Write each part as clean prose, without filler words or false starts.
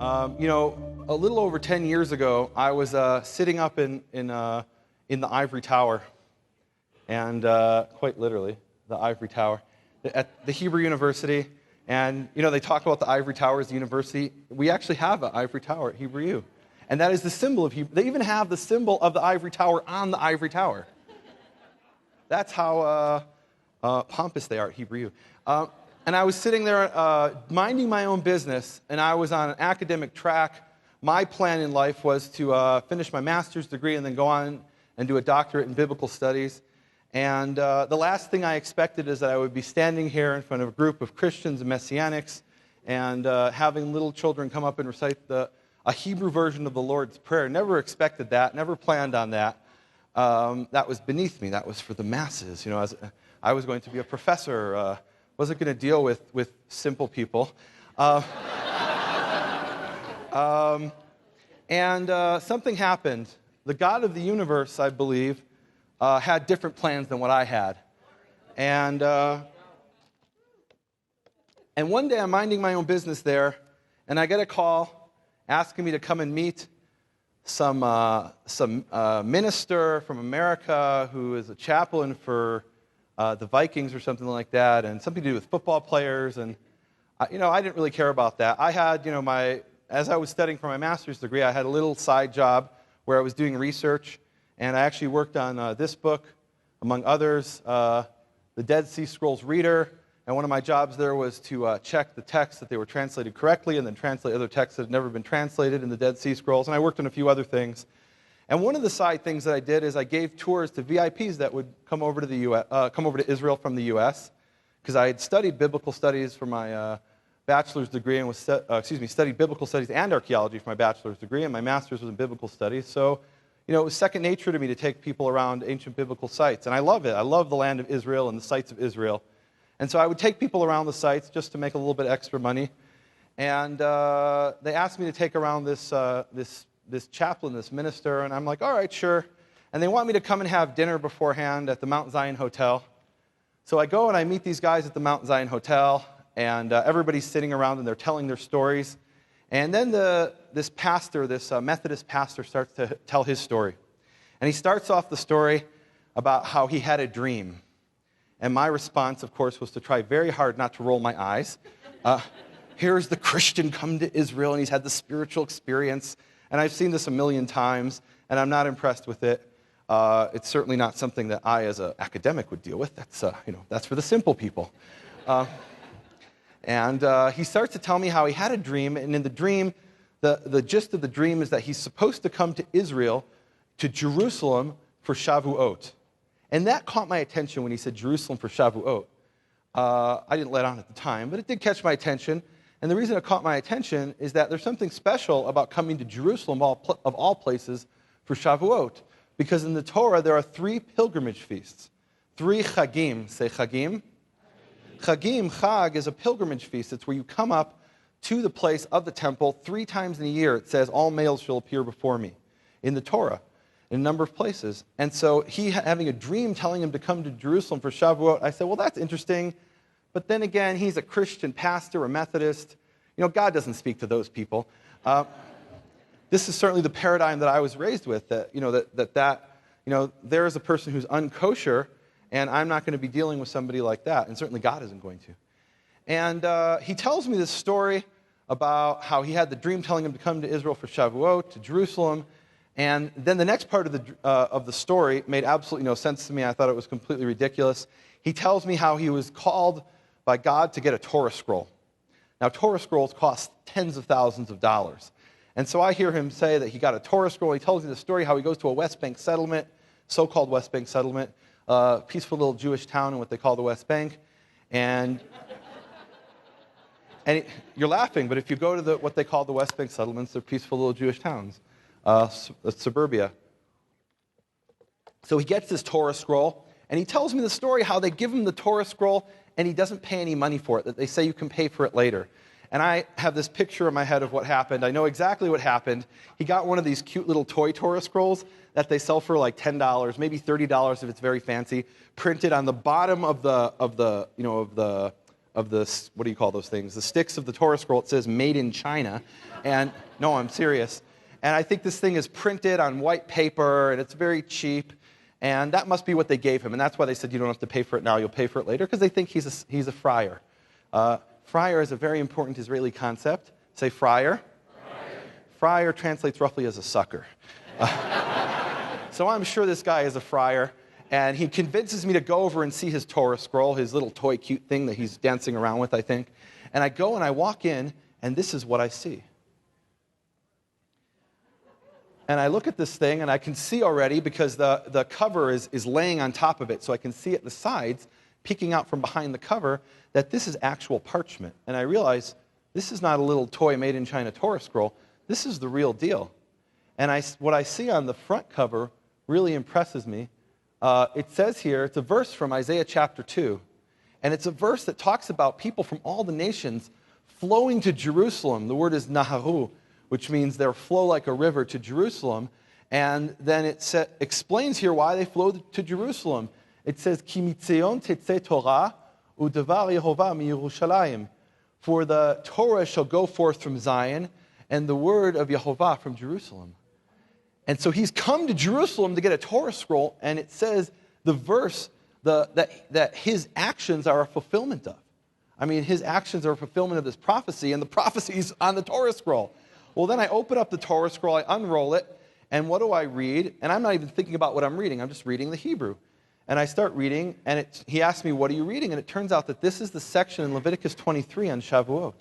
A little over 10 years ago, I was sitting up in the ivory tower, and quite literally, the ivory tower, at the Hebrew University. And, they talk about the ivory tower as the university. We actually have an ivory tower at Hebrew U. And that is the symbol of Hebrew. They even have the symbol of the ivory tower on the ivory tower. That's how pompous they are at Hebrew U. And I was sitting there minding my own business, and I was on an academic track. My plan in life was to finish my master's degree and then go on and do a doctorate in biblical studies. And the last thing I expected is that I would be standing here in front of a group of Christians and Messianics and having little children come up and recite a Hebrew version of the Lord's Prayer. Never expected that, never planned on that. That was beneath me. That was for the masses. I was going to be a professor, wasn't going to deal with simple people. And something happened. The God of the universe, I believe, had different plans than what I had. And one day I'm minding my own business there, and I get a call asking me to come and meet some minister from America who is a chaplain for the Vikings or something like that, and something to do with football players. And I didn't really care about that. I had, as I was studying for my master's degree, I had a little side job where I was doing research, and I actually worked on this book, among others, the Dead Sea Scrolls Reader. And one of my jobs there was to check the texts that they were translated correctly, and then translate other texts that had never been translated in the Dead Sea Scrolls. And I worked on a few other things. And one of the side things that I did is I gave tours to VIPs that would come over to Israel from the U.S. because I had studied biblical studies for my bachelor's degree and studied biblical studies and archaeology for my bachelor's degree, and my master's was in biblical studies. So, it was second nature to me to take people around ancient biblical sites, and I love it. I love the land of Israel and the sites of Israel. And so I would take people around the sites just to make a little bit extra money. And they asked me to take around this chaplain, this minister, and I'm like, all right, sure. And they want me to come and have dinner beforehand at the Mount Zion Hotel. So I go and I meet these guys at the Mount Zion Hotel, and everybody's sitting around and they're telling their stories. And then this pastor, this Methodist pastor, starts to tell his story. And he starts off the story about how he had a dream. And my response, of course, was to try very hard not to roll my eyes. Here's the Christian come to Israel, and he's had the spiritual experience. And I've seen this a million times, and I'm not impressed with it. It's certainly not something that I, as an academic, would deal with. That's for the simple people. And he starts to tell me how he had a dream, and in the dream, the gist of the dream is that he's supposed to come to Israel, to Jerusalem, for Shavuot. And that caught my attention when he said Jerusalem for Shavuot. I didn't let on at the time, but it did catch my attention. And the reason it caught my attention is that there's something special about coming to Jerusalem of all places for Shavuot. Because in the Torah, there are 3 pilgrimage feasts. 3 chagim. Say chagim. Chagim, chag, is a pilgrimage feast. It's where you come up to the place of the temple 3 times in a year. It says, all males shall appear before me in the Torah, in a number of places. And so he having a dream telling him to come to Jerusalem for Shavuot, I said, well, that's interesting. But then again, he's a Christian pastor, a Methodist. God doesn't speak to those people. This is certainly the paradigm that I was raised with, that there is a person who's unkosher, and I'm not going to be dealing with somebody like that, and certainly God isn't going to. And he tells me this story about how he had the dream telling him to come to Israel for Shavuot, to Jerusalem, and then the next part of the story made absolutely no sense to me. I thought it was completely ridiculous. He tells me how he was called by God to get a Torah scroll. Now, Torah scrolls cost tens of thousands of dollars. And so I hear him say that he got a Torah scroll. He tells me the story how he goes to a West Bank settlement, so-called West Bank settlement, a peaceful little Jewish town in what they call the West Bank. And you're laughing, but if you go to what they call the West Bank settlements, they're peaceful little Jewish towns. Suburbia. So he gets this Torah scroll, and he tells me the story how they give him the Torah scroll, and he doesn't pay any money for it, that they say you can pay for it later. And I have this picture in my head of what happened. I know exactly what happened. He got one of these cute little toy Torah scrolls that they sell for like $10, maybe $30 if it's very fancy, printed on the bottom of the what do you call those things? The sticks of the Torah scroll, it says made in China. And no, I'm serious. And I think this thing is printed on white paper, and it's very cheap. And that must be what they gave him. And that's why they said, you don't have to pay for it now, you'll pay for it later, because they think he's a friar. Friar is a very important Israeli concept. Say friar. Friar translates roughly as a sucker. So I'm sure this guy is a friar. And he convinces me to go over and see his Torah scroll, his little toy cute thing that he's dancing around with, I think. And I go and I walk in, and this is what I see. And I look at this thing, and I can see already, because the cover is laying on top of it, so I can see at the sides, peeking out from behind the cover, that this is actual parchment. And I realize this is not a little toy made in China Torah scroll. This is the real deal. And what I see on the front cover really impresses me. It says here, it's a verse from Isaiah chapter 2, and it's a verse that talks about people from all the nations flowing to Jerusalem. The word is naharu, which means they'll flow like a river to Jerusalem. And then it explains here why they flow to Jerusalem. It says, Ki mitzion tetzeh Torah u'devar Yehovah miYerushalayim. For the Torah shall go forth from Zion, and the word of Yehovah from Jerusalem. And so he's come to Jerusalem to get a Torah scroll, and it says the verse that his actions are a fulfillment of. I mean, his actions are a fulfillment of this prophecy, and the prophecy is on the Torah scroll. Well, then I open up the Torah scroll, I unroll it, and what do I read? And I'm not even thinking about what I'm reading. I'm just reading the Hebrew. And I start reading, and he asked me, what are you reading? And it turns out that this is the section in Leviticus 23 on Shavuot,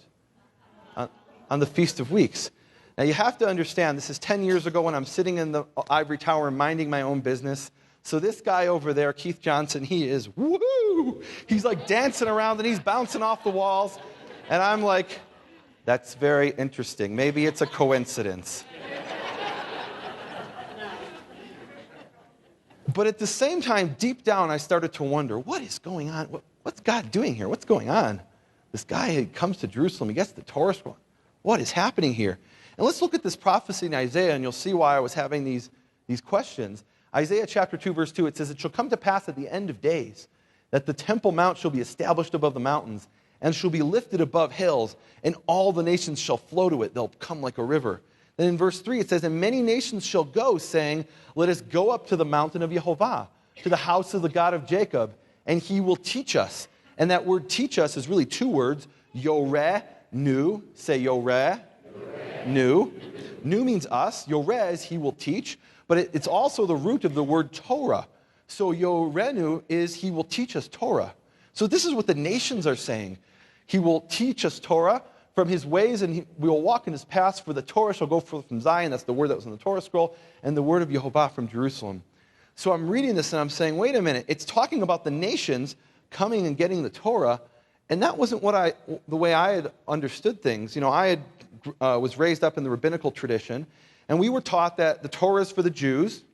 on the Feast of Weeks. Now, you have to understand, this is 10 years ago when I'm sitting in the ivory tower minding my own business. So this guy over there, Keith Johnson, he is, woohoo! He's like dancing around and he's bouncing off the walls. And I'm like, that's very interesting. Maybe it's a coincidence. But at the same time, deep down, I started to wonder, what is going on? What's God doing here? What's going on? This guy, he comes to Jerusalem, he gets the Torah scroll. What is happening here? And let's look at this prophecy in Isaiah, and you'll see why I was having these questions. Isaiah chapter 2, verse 2, it says, It shall come to pass at the end of days that the Temple Mount shall be established above the mountains and shall be lifted above hills, and all the nations shall flow to it. They'll come like a river. Then in verse 3, it says, And many nations shall go, saying, Let us go up to the mountain of Yehovah, to the house of the God of Jacob, and he will teach us. And that word teach us is really two words, Yoreh, new. Say Yoreh. New. New means us. Yoreh is he will teach, but it's also the root of the word Torah. So Yorenu is he will teach us Torah. So this is what the nations are saying. He will teach us Torah from his ways, and we will walk in his paths, for the Torah shall go forth from Zion. That's the word that was in the Torah scroll, and the word of Yehovah from Jerusalem. So I'm reading this, and I'm saying, wait a minute. It's talking about the nations coming and getting the Torah, and that wasn't the way I had understood things. You know, I was raised up in the rabbinical tradition, and we were taught that the Torah is for the Jews,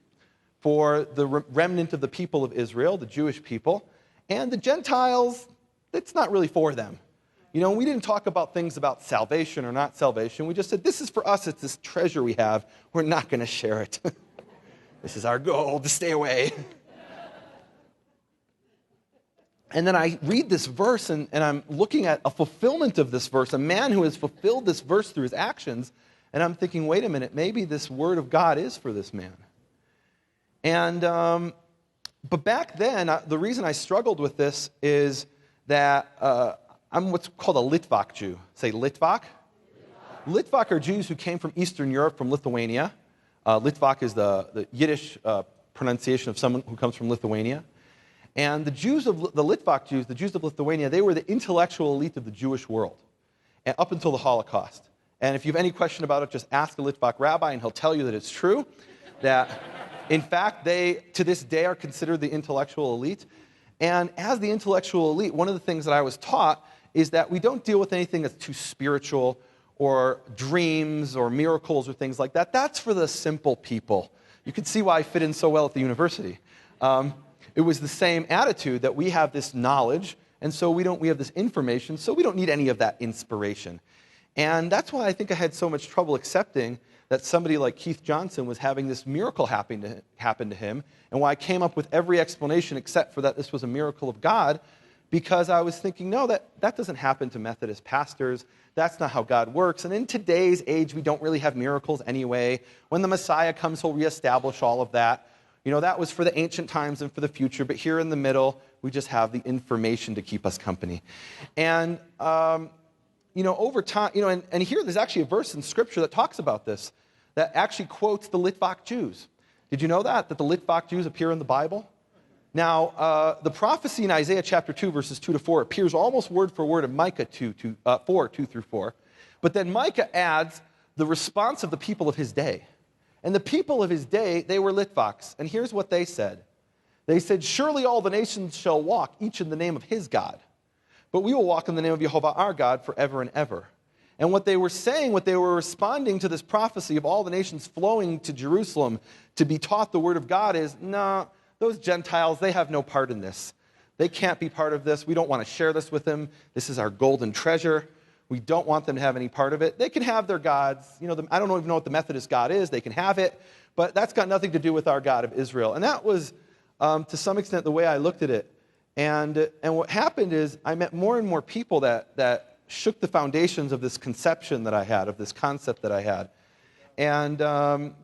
for the remnant of the people of Israel, the Jewish people, and the Gentiles, it's not really for them. You know, we didn't talk about things about salvation or not salvation. We just said, this is for us. It's this treasure we have. We're not going to share it. This is our goal, to stay away. And then I read this verse, and I'm looking at a fulfillment of this verse, a man who has fulfilled this verse through his actions, and I'm thinking, wait a minute, maybe this word of God is for this man. And but back then, the reason I struggled with this is that I'm what's called a Litvak Jew. Say Litvak. Litvak are Jews who came from Eastern Europe, from Lithuania. Litvak is the Yiddish pronunciation of someone who comes from Lithuania. And the Litvak Jews, the Jews of Lithuania, they were the intellectual elite of the Jewish world, and up until the Holocaust. And if you have any question about it, just ask a Litvak rabbi, and he'll tell you that it's true, that in fact, they, to this day, are considered the intellectual elite. And as the intellectual elite, one of the things that I was taught is that we don't deal with anything that's too spiritual or dreams or miracles or things like that. That's for the simple people. You can see why I fit in so well at the university. It was the same attitude that we have this knowledge, and so we have this information, so we don't need any of that inspiration. And that's why I think I had so much trouble accepting that somebody like Keith Johnson was having this miracle happen to him, and why I came up with every explanation except for that this was a miracle of God, because I was thinking, no, that doesn't happen to Methodist pastors. That's not how God works. And in today's age, we don't really have miracles anyway. When the Messiah comes, he'll reestablish all of that. That was for the ancient times and for the future, but here in the middle, we just have the information to keep us company. And, over time, and here there's actually a verse in Scripture that talks about this, that actually quotes the Litvak Jews. Did you know that the Litvak Jews appear in the Bible? Now, the prophecy in Isaiah chapter 2, verses 2 to 4 appears almost word for word in Micah 4, 2 through 4. But then Micah adds the response of the people of his day. And the people of his day, they were Litvaks. And here's what they said. They said, surely all the nations shall walk, each in the name of his God. But we will walk in the name of Yehovah our God forever and ever. And what they were saying, what they were responding to this prophecy of all the nations flowing to Jerusalem to be taught the word of God is, no, those Gentiles, they have no part in this. They can't be part of this. We don't want to share this with them. This is our golden treasure. We don't want them to have any part of it. They can have their gods. I don't even know what the Methodist God is. They can have it. But that's got nothing to do with our God of Israel. And that was, to some extent, the way I looked at it. And what happened is I met more and more people that shook the foundations of this conception that I had, of this concept that I had. And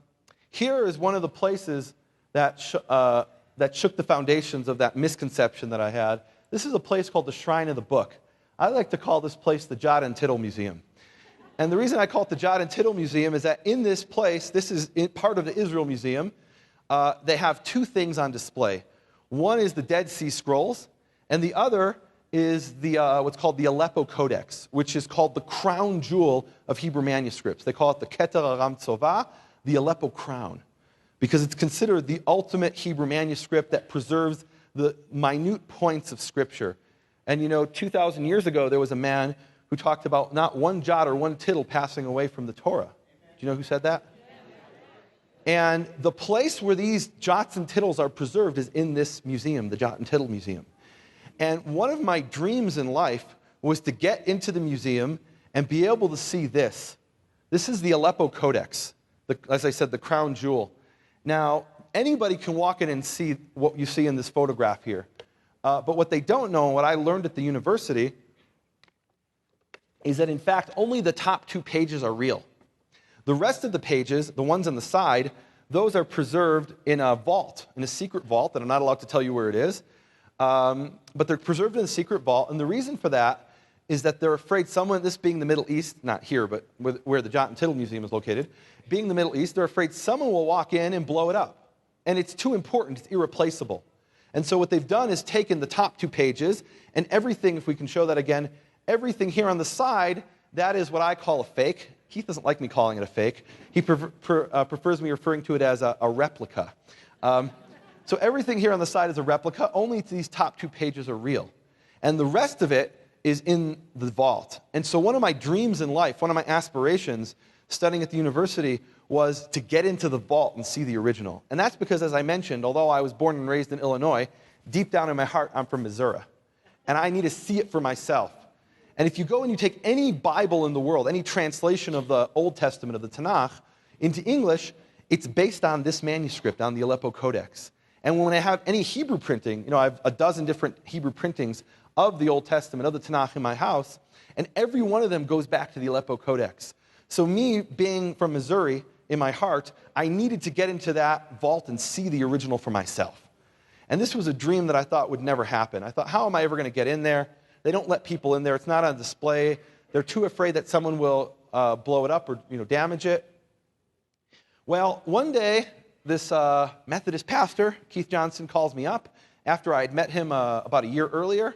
here is one of the places that shook the foundations of that misconception that I had. This is a place called the Shrine of the Book. I like to call this place the Jot and Tittle Museum. And the reason I call it the Jot and Tittle Museum is that in this place, this is part of the Israel Museum, they have two things on display. One is the Dead Sea Scrolls, and the other is the what's called the Aleppo Codex, which is called the crown jewel of Hebrew manuscripts. They call it the Keter Aram Tzova, the Aleppo crown, because it's considered the ultimate Hebrew manuscript that preserves the minute points of Scripture. And 2,000 years ago, there was a man who talked about not one jot or one tittle passing away from the Torah. Do you know who said that? And the place where these jots and tittles are preserved is in this museum, the Jot and Tittle Museum. And one of my dreams in life was to get into the museum and be able to see this. This is the Aleppo Codex, as I said, the crown jewel. Now, anybody can walk in and see what you see in this photograph here. But what they don't know, and what I learned at the university, is that in fact only the top 2 pages are real. The rest of the pages, the ones on the side, those are preserved in a vault, in a secret vault that I'm not allowed to tell you where it is. But they're preserved in a secret vault, and the reason for that is that they're afraid someone, this being the Middle East, not here, but where the Jot and Tittle Museum is located, being the Middle East, they're afraid someone will walk in and blow it up. And it's too important, it's irreplaceable. And so what they've done is taken the top 2 pages, and everything, if we can show that again, everything here on the side, that is what I call a fake. Keith doesn't like me calling it a fake. He prefers me referring to it as a replica. So everything here on the side is a replica. Only these top 2 pages are real. And the rest of it is in the vault. And so one of my dreams in life, one of my aspirations studying at the university was to get into the vault and see the original. And that's because, as I mentioned, although I was born and raised in Illinois, deep down in my heart, I'm from Missouri. And I need to see it for myself. And if you go and you take any Bible in the world, any translation of the Old Testament, of the Tanakh, into English, it's based on this manuscript, on the Aleppo Codex. And when I have any Hebrew printing, I have a dozen different Hebrew printings of the Old Testament, of the Tanakh in my house, and every one of them goes back to the Aleppo Codex. So me, being from Missouri, in my heart, I needed to get into that vault and see the original for myself. And this was a dream that I thought would never happen. I thought, how am I ever going to get in there? They don't let people in there. It's not on display. They're too afraid that someone will blow it up or damage it. Well, one day, this Methodist pastor, Keith Johnson, calls me up after I had met him about a year earlier,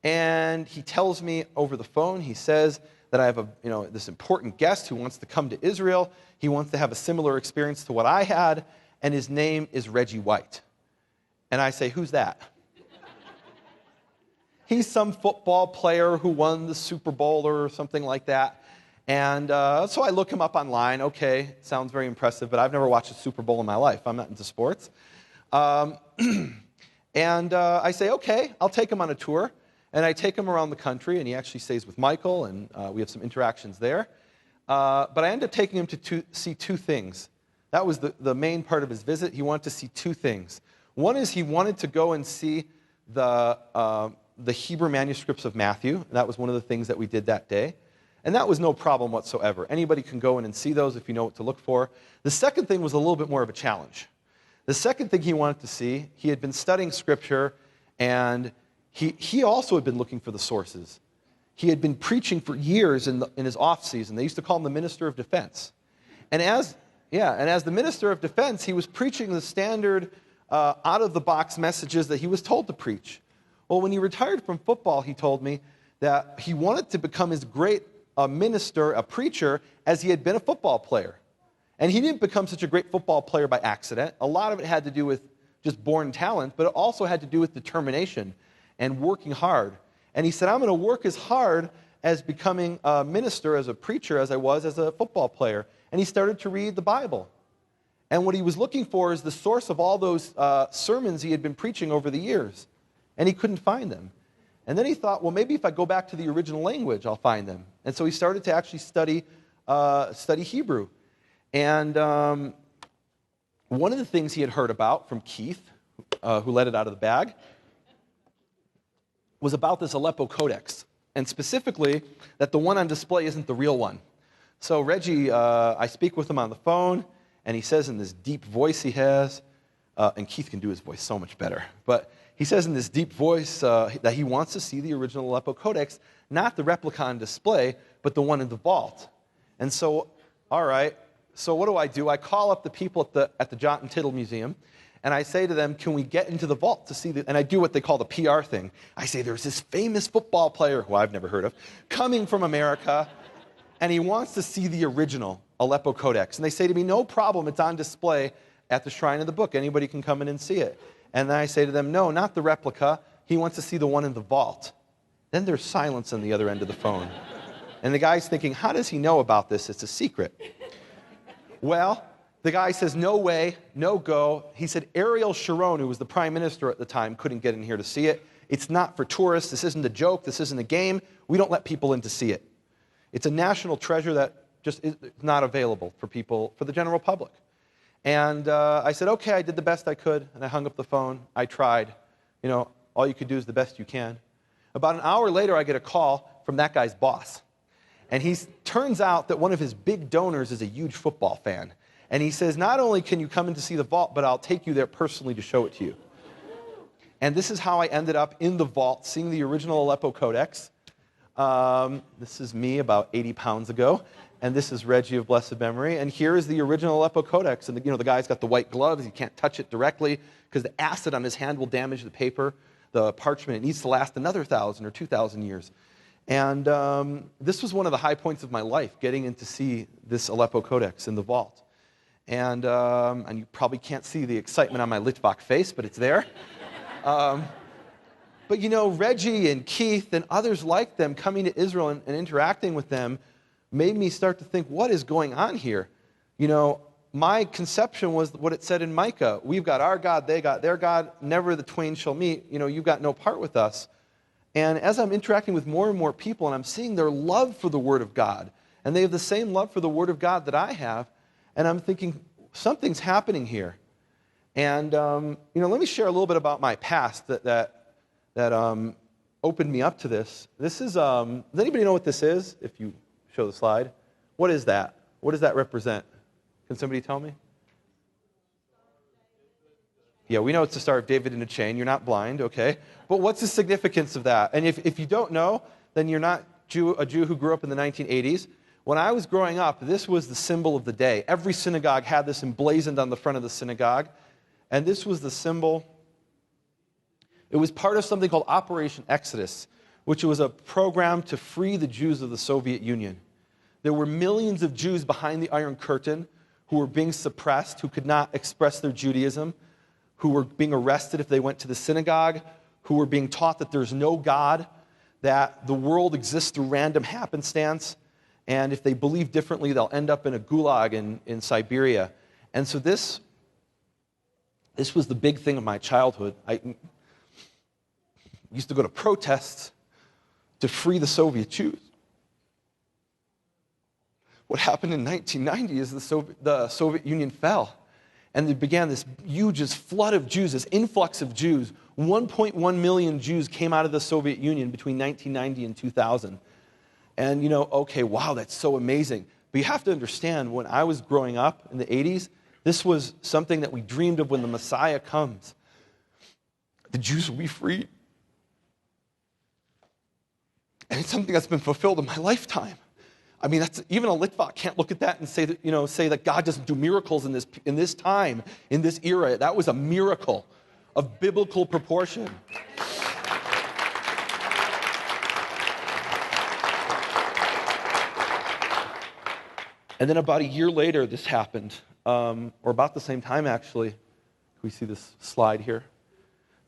and he tells me over the phone, he says that I have this important guest who wants to come to Israel. He wants to have a similar experience to what I had, and his name is Reggie White. And I say, who's that? He's some football player who won the Super Bowl or something like that. And so I look him up online. Okay, sounds very impressive, but I've never watched a Super Bowl in my life. I'm not into sports. And I say, okay, I'll take him on a tour. And I take him around the country, and he actually stays with Michael, and we have some interactions there. But I end up taking him to see 2 things. That was the main part of his visit. He wanted to see 2 things. One is he wanted to go and see the the Hebrew manuscripts of Matthew. That was one of the things that we did that day. And that was no problem whatsoever. Anybody can go in and see those if you know what to look for. The second thing was a little bit more of a challenge. The second thing he wanted to see, he had been studying Scripture, and he also had been looking for the sources. He had been preaching for years in his off season. They used to call him the minister of defense. And as the minister of defense, he was preaching the standard out-of-the-box messages that he was told to preach. Well, when he retired from football, he told me that he wanted to become as great a minister, a preacher, as he had been a football player. And he didn't become such a great football player by accident. A lot of it had to do with just born talent, but it also had to do with determination and working hard. And he said, I'm going to work as hard as becoming a minister, as a preacher, as I was as a football player. And he started to read the Bible. And what he was looking for is the source of all those sermons he had been preaching over the years. And he couldn't find them. And then he thought, well, maybe if I go back to the original language, I'll find them. And so he started to actually study Hebrew. And one of the things he had heard about from Keith, who let it out of the bag, was about this Aleppo codex. And specifically, that the one on display isn't the real one. So Reggie, I speak with him on the phone, and he says in this deep voice he has, and Keith can do his voice so much better, but he says in this deep voice that he wants to see the original Aleppo codex, not the replica on display, but the one in the vault. And so, all right, so what do? I call up the people at the Jot and Tittle Museum, and I say to them, can we get into the vault to see and I do what they call the PR thing. I say, there's this famous football player, who I've never heard of, coming from America, and he wants to see the original Aleppo codex. And they say to me, no problem, it's on display at the Shrine of the Book. Anybody can come in and see it. And then I say to them, no, not the replica. He wants to see the one in the vault. Then there's silence on the other end of the phone. And the guy's thinking, how does he know about this? It's a secret. Well, the guy says, no way, no go. He said, Ariel Sharon, who was the prime minister at the time, couldn't get in here to see it. It's not for tourists. This isn't a joke. This isn't a game. We don't let people in to see it. It's a national treasure that just is not available for people, for the general public. And I said, okay, I did the best I could, and I hung up the phone. I tried. You know, all you could do is the best you can. About an hour later, I get a call from that guy's boss. And turns out that one of his big donors is a huge football fan. And he says, not only can you come in to see the vault, but I'll take you there personally to show it to you. And this is how I ended up in the vault, seeing the original Aleppo codex. This is me about 80 pounds ago. And this is Reggie of blessed memory. And here is the original Aleppo codex. And the guy's got the white gloves. He can't touch it directly because the acid on his hand will damage the paper, the parchment. It needs to last another 1,000 or 2,000 years. And this was one of the high points of my life, getting in to see this Aleppo codex in the vault. And you probably can't see the excitement on my Litvak face, but it's there. But Reggie and Keith and others like them coming to Israel and interacting with them made me start to think, what is going on here? My conception was what it said in Micah. We've got our God, they got their God, never the twain shall meet. You've got no part with us. And as I'm interacting with more and more people and I'm seeing their love for the Word of God, and they have the same love for the Word of God that I have, and I'm thinking, something's happening here. And, let me share a little bit about my past that opened me up to this. This is, does anybody know what this is? If you show the slide. What is that? What does that represent? Can somebody tell me? Yeah, we know it's the Star of David in a chain. You're not blind, okay? But what's the significance of that? And if you don't know, then you're not a Jew who grew up in the 1980s. When I was growing up, this was the symbol of the day. Every synagogue had this emblazoned on the front of the synagogue. And this was the symbol. It was part of something called Operation Exodus, which was a program to free the Jews of the Soviet Union. There were millions of Jews behind the Iron Curtain who were being suppressed, who could not express their Judaism, who were being arrested if they went to the synagogue, who were being taught that there's no God, that the world exists through random happenstance, and if they believe differently, they'll end up in a gulag in Siberia. And so this was the big thing of my childhood. I used to go to protests to free the Soviet Jews. What happened in 1990 is the Soviet Union fell. And there began this huge flood of Jews, this influx of Jews. 1.1 million Jews came out of the Soviet Union between 1990 and 2000. And, okay, wow, that's so amazing. But you have to understand, when I was growing up in the 80s, this was something that we dreamed of when the Messiah comes. The Jews will be freed. And it's something that's been fulfilled in my lifetime. I mean, even a Litvak can't look at that and say that God doesn't do miracles in this time, in this era. That was a miracle of biblical proportion. And then about a year later, this happened, or about the same time, actually. Can we see this slide here?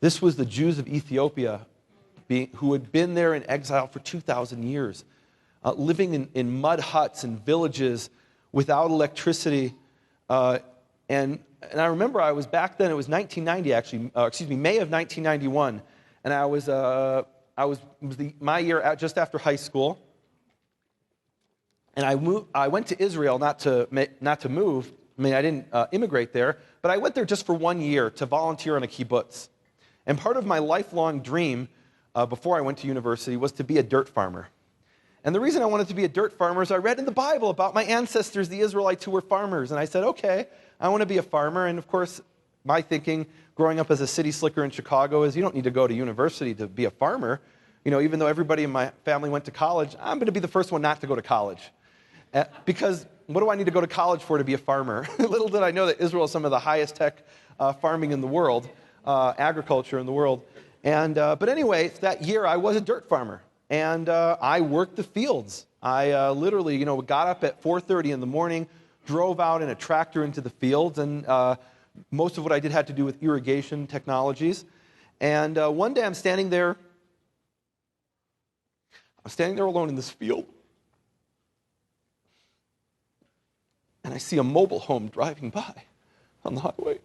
This was the Jews of Ethiopia who had been there in exile for 2,000 years, living in mud huts and villages without electricity. And I remember I was back then, it was 1990 actually, May of 1991. And it was my year just after high school. And I went to Israel not to move. I mean, I didn't immigrate there, but I went there just for 1 year to volunteer on a kibbutz. And part of my lifelong dream before I went to university was to be a dirt farmer. And the reason I wanted to be a dirt farmer is I read in the Bible about my ancestors, the Israelites, who were farmers. And I said, okay, I want to be a farmer. And of course, my thinking growing up as a city slicker in Chicago is you don't need to go to university to be a farmer. Even though everybody in my family went to college, I'm going to be the first one not to go to college. Because what do I need to go to college for to be a farmer? Little did I know that Israel is some of the highest tech farming in the world, agriculture in the world. But anyway, that year I was a dirt farmer. And I worked the fields. I literally, got up at 4:30 in the morning, drove out in a tractor into the fields, and most of what I did had to do with irrigation technologies. And one day I'm standing there alone in this field, and I see a mobile home driving by on the highway.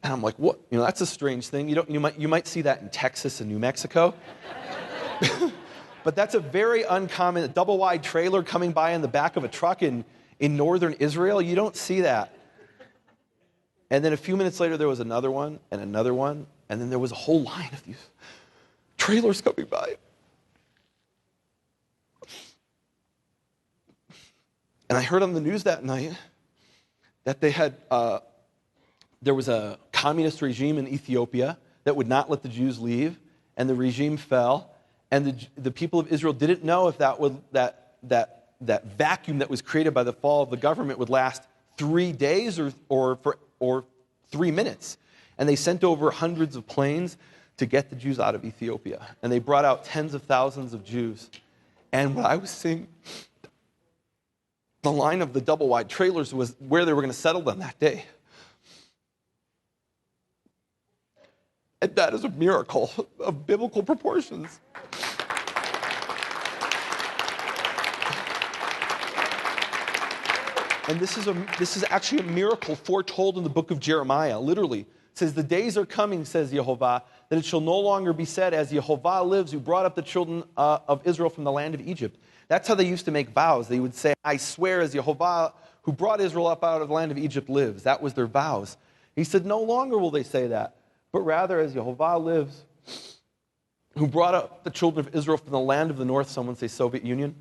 And I'm like, what? That's a strange thing. You might see that in Texas and New Mexico. But that's a very uncommon double-wide trailer coming by in the back of a truck in northern Israel. You don't see that. And then a few minutes later, there was another one, and then there was a whole line of these trailers coming by. And I heard on the news that night that they had... there was a communist regime in Ethiopia that would not let the Jews leave, and the regime fell, and the people of Israel didn't know if that vacuum that was created by the fall of the government would last 3 days or 3 minutes. And they sent over hundreds of planes to get the Jews out of Ethiopia, and they brought out tens of thousands of Jews. And what I was seeing, the line of the double-wide trailers was where they were going to settle them that day. And that is a miracle of biblical proportions. And this is actually a miracle foretold in the book of Jeremiah. Literally, it says, "The days are coming, says Yehovah, that it shall no longer be said, as Yehovah lives, who brought up the children of Israel from the land of Egypt." That's how they used to make vows. They would say, "I swear, as Yehovah, who brought Israel up out of the land of Egypt, lives." That was their vows. He said, no longer will they say that, but rather, as Yehovah lives, who brought up the children of Israel from the land of the north, someone say Soviet Union,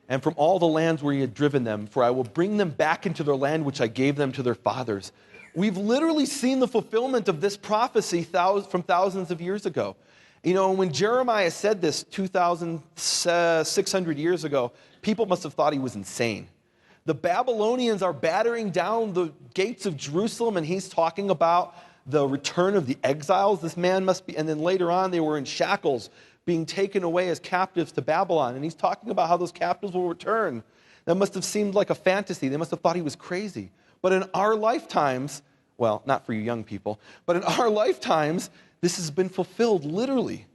and from all the lands where he had driven them, for I will bring them back into their land which I gave them to their fathers. We've literally seen the fulfillment of this prophecy from thousands of years ago. When Jeremiah said this 2,600 years ago, people must have thought he was insane. The Babylonians are battering down the gates of Jerusalem, and he's talking about the return of the exiles. This man must be, and then later on they were in shackles, being taken away as captives to Babylon. And he's talking about how those captives will return. That must have seemed like a fantasy. They must have thought he was crazy. But in our lifetimes, well, not for you young people, but in our lifetimes, this has been fulfilled literally.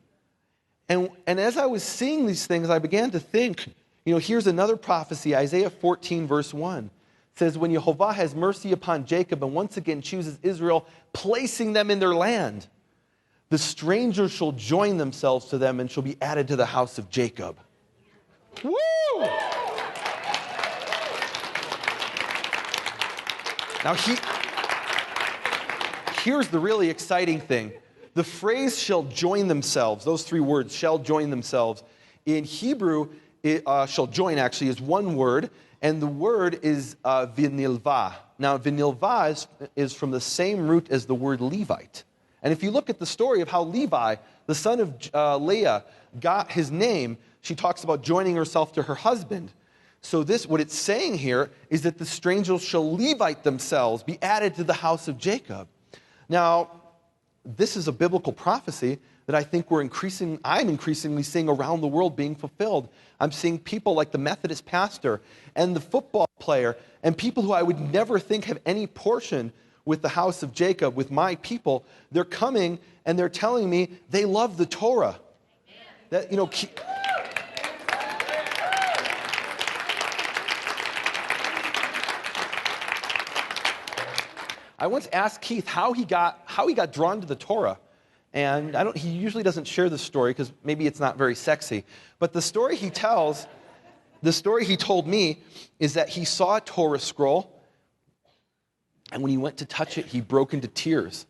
And as I was seeing these things, I began to think, here's another prophecy, Isaiah 14, verse 1. It says, "When Yehovah has mercy upon Jacob and once again chooses Israel, placing them in their land, the strangers shall join themselves to them and shall be added to the house of Jacob." Woo! Now, here's the really exciting thing. The phrase shall join themselves, those three words, shall join themselves. In Hebrew, shall join actually is one word, and the word is vinilva. Now, vinilva is from the same root as the word Levite. And if you look at the story of how Levi, the son of Leah, got his name, she talks about joining herself to her husband. So what it's saying here is that the strangers shall Levite themselves, be added to the house of Jacob. Now, this is a biblical prophecy that I think I'm increasingly seeing around the world being fulfilled. I'm seeing people like the Methodist pastor and the football player and people who I would never think have any portion with the house of Jacob, with my people. They're coming and they're telling me they love the Torah. That, I once asked Keith how he got drawn to the Torah, and he usually doesn't share this story because maybe it's not very sexy. But the story he told me is that he saw a Torah scroll, and when he went to touch it, he broke into tears.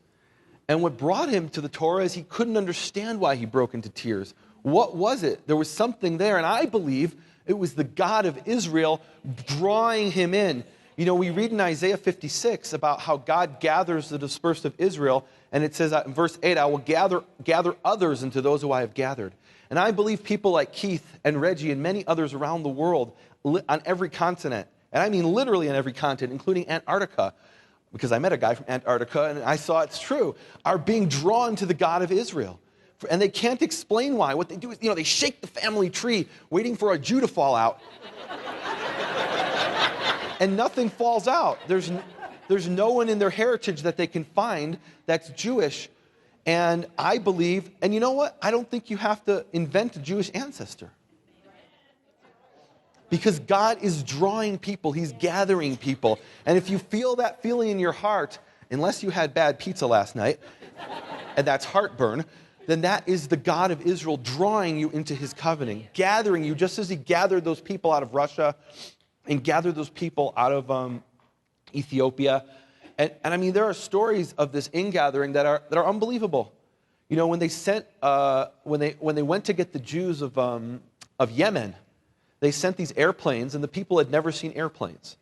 And what brought him to the Torah is he couldn't understand why he broke into tears. What was it? There was something there, and I believe it was the God of Israel drawing him in. We read in Isaiah 56 about how God gathers the dispersed of Israel, and it says in verse 8, I will gather others into those who I have gathered. And I believe people like Keith and Reggie and many others around the world on every continent, and I mean literally on every continent, including Antarctica, because I met a guy from Antarctica and I saw it's true, are being drawn to the God of Israel. And they can't explain why. What they do is, they shake the family tree waiting for a Jew to fall out. And nothing falls out. There's no one in their heritage that they can find that's Jewish. And I believe, and you know what? I don't think you have to invent a Jewish ancestor. Because God is drawing people. He's gathering people. And if you feel that feeling in your heart, unless you had bad pizza last night, and that's heartburn, then that is the God of Israel drawing you into his covenant, gathering you just as he gathered those people out of Russia and gathered those people out of Ethiopia. And I mean, there are stories of this ingathering that are unbelievable. When they sent when they went to get the Jews of Yemen, they sent these airplanes, and the people had never seen airplanes.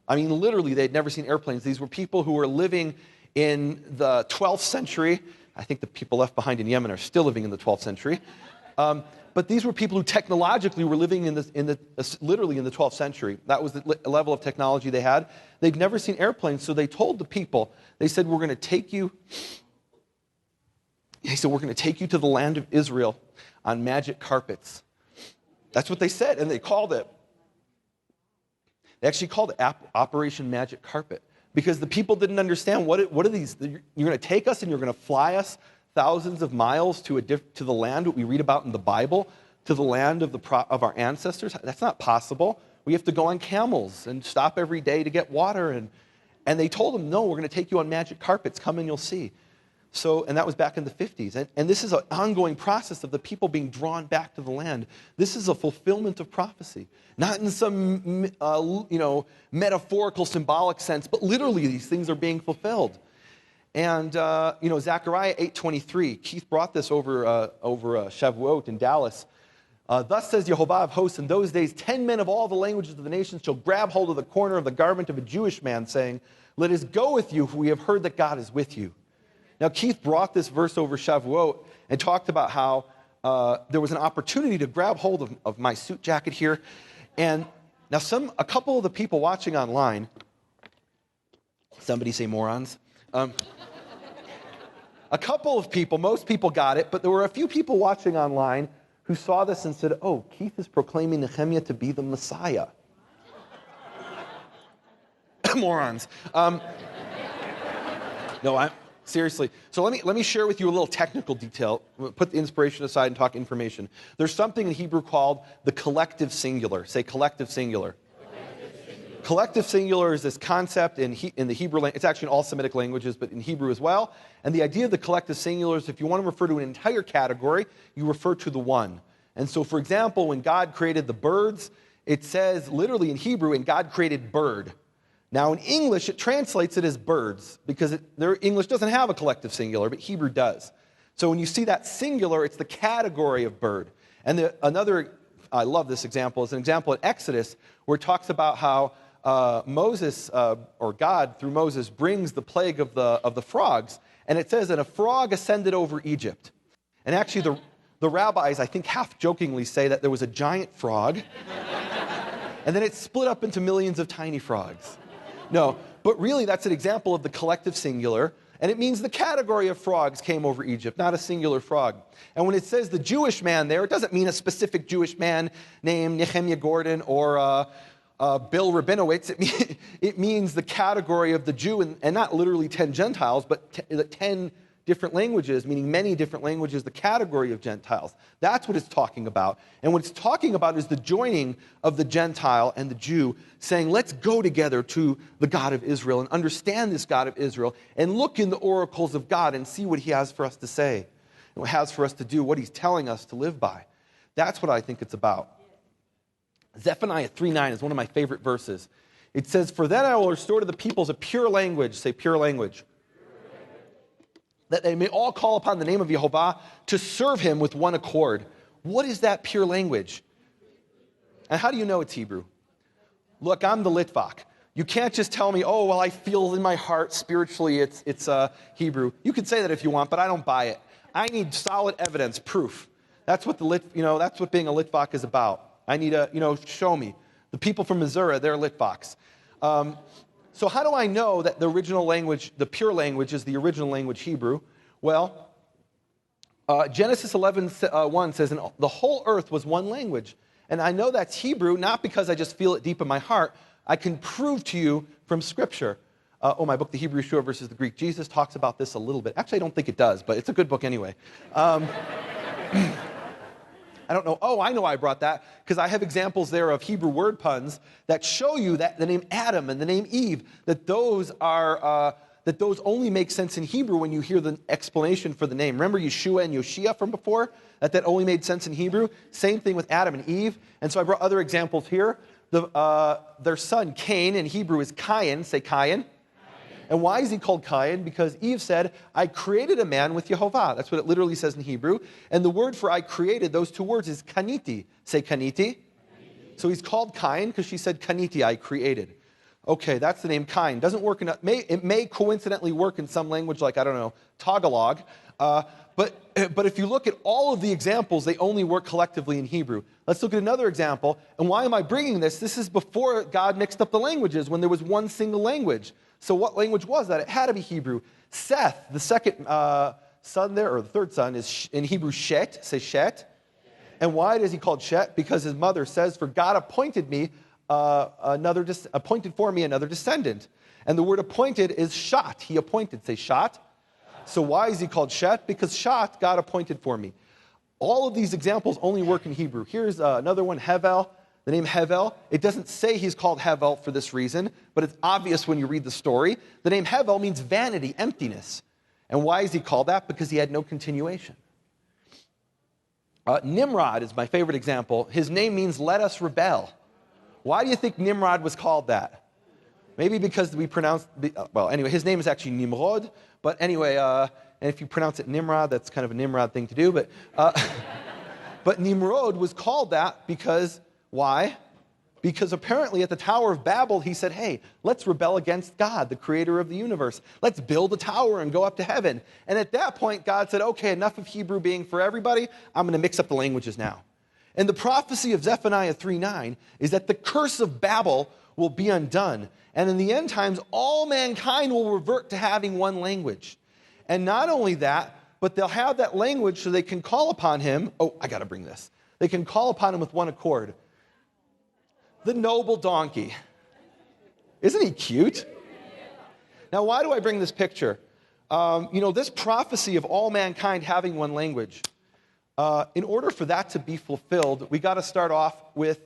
I mean, literally, they had never seen airplanes. These were people who were living in the 12th century. I think the people left behind in Yemen are still living in the 12th century. But these were people who technologically were living literally in the 12th century. That was the level of technology they had. They'd never seen airplanes, so they told the people, they said, we're going to take you to the land of Israel on magic carpets. That's what they said, and they called it. They actually called it Operation Magic Carpet, because the people didn't understand what are these. You're going to take us and you're going to fly us thousands of miles to the land that we read about in the Bible, to the land of our ancestors. That's not possible. We have to go on camels and stop every day to get water. And they told them, no, we're going to take you on magic carpets. Come and you'll see. And that was back in the 50s. And this is an ongoing process of the people being drawn back to the land. This is a fulfillment of prophecy. Not in some metaphorical, symbolic sense, but literally these things are being fulfilled. And, Zechariah 8:23, Keith brought this over Shavuot in Dallas. Thus says Yehovah of hosts, in those days 10 men of all the languages of the nations shall grab hold of the corner of the garment of a Jewish man, saying, let us go with you, for we have heard that God is with you. Now, Keith brought this verse over Shavuot and talked about how there was an opportunity to grab hold of my suit jacket here. And now a couple of the people watching online, somebody say morons, a couple of people, most people got it, but there were a few people watching online who saw this and said, oh, Keith is proclaiming Nehemia to be the Messiah. Morons. Seriously. So let me share with you a little technical detail. Put the inspiration aside and talk information. There's something in Hebrew called the collective singular. Say collective singular. Collective singular is this concept in the Hebrew language. It's actually in all Semitic languages, but in Hebrew as well. And the idea of the collective singular is if you want to refer to an entire category, you refer to the one. And so, for example, when God created the birds, it says literally in Hebrew, and God created bird. Now, in English, it translates it as birds because their English doesn't have a collective singular, but Hebrew does. So when you see that singular, it's the category of bird. And I love this example, is an example in Exodus where it talks about how Moses, or God through Moses, brings the plague of the frogs. And it says that a frog ascended over Egypt. And actually, the rabbis, I think half jokingly, say that there was a giant frog, and then it split up into millions of tiny frogs. No, but really that's an example of the collective singular, and it means the category of frogs came over Egypt, not a singular frog. And when it says the Jewish man there, it doesn't mean a specific Jewish man named Nehemia Gordon or Bill Rabinowitz. It means the category of the Jew, and not literally 10 Gentiles, but 10 different languages, meaning many different languages, the category of Gentiles. That's what it's talking about. And what it's talking about is the joining of the Gentile and the Jew, saying, let's go together to the God of Israel and understand this God of Israel and look in the oracles of God and see what he has for us to say, and what he has for us to do, what he's telling us to live by. That's what I think it's about. Zephaniah 3:9 is one of my favorite verses. It says, for then I will restore to the peoples a pure language, say pure language, that they may all call upon the name of Yehovah to serve him with one accord. What is that pure language? And how do you know it's Hebrew? Look, I'm the Litvak. You can't just tell me, oh, well, I feel in my heart spiritually it's Hebrew. You can say that if you want, but I don't buy it. I need solid evidence, proof. That's what that's what being a Litvak is about. I need show me. The people from Missouri, they're Litvaks. So how do I know that the original language, the pure language, is the original language Hebrew? Well, Genesis 11:1 says, and the whole earth was one language. And I know that's Hebrew, not because I just feel it deep in my heart. I can prove to you from Scripture. My book, The Hebrew Yeshua versus the Greek Jesus, talks about this a little bit. Actually, I don't think it does, but it's a good book anyway. I don't know. Oh, I know I brought that because I have examples there of Hebrew word puns that show you that the name Adam and the name Eve, that those only make sense in Hebrew when you hear the explanation for the name. Remember Yeshua and Yoshia from before? That only made sense in Hebrew? Same thing with Adam and Eve. And so I brought other examples here. Their son Cain in Hebrew is Cain. Say Cain. And why is he called Cain? Because Eve said, I created a man with Yehovah. That's what it literally says in Hebrew. And the word for I created, those two words, is kaniti. Say kaniti. So he's called Cain because she said kaniti, I created. Okay, that's the name Cain. Doesn't work it may coincidentally work in some language like, I don't know, Tagalog. But if you look at all of the examples, they only work collectively in Hebrew. Let's look at another example. And why am I bringing this? This is before God mixed up the languages, when there was one single language. So what language was that? It had to be Hebrew. Seth, the second son there, or the third son, is in Hebrew Shet. Say Shet. And why is he called Shet? Because his mother says, for God appointed for me another descendant. And the word appointed is Shat. He appointed. Say Shat. So why is he called Shet? Because Shat, God appointed for me. All of these examples only work in Hebrew. Here's another one, Hevel. The name Hevel, it doesn't say he's called Hevel for this reason, but it's obvious when you read the story. The name Hevel means vanity, emptiness. And why is he called that? Because he had no continuation. Nimrod is my favorite example. His name means let us rebel. Why do you think Nimrod was called that? Maybe because we pronounce, anyway, his name is actually Nimrod. But anyway, and if you pronounce it Nimrod, that's kind of a Nimrod thing to do. But Nimrod was called that because, why? Because apparently at the Tower of Babel, he said, hey, let's rebel against God, the creator of the universe. Let's build a tower and go up to heaven. And at that point, God said, okay, enough of Hebrew being for everybody. I'm going to mix up the languages now. And the prophecy of Zephaniah 3:9 is that the curse of Babel will be undone. And in the end times, all mankind will revert to having one language. And not only that, but they'll have that language so they can call upon him. Oh, I got to bring this. They can call upon him with one accord. The noble donkey. Isn't he cute? Now, why do I bring this picture? This prophecy of all mankind having one language, in order for that to be fulfilled, we got to start off with,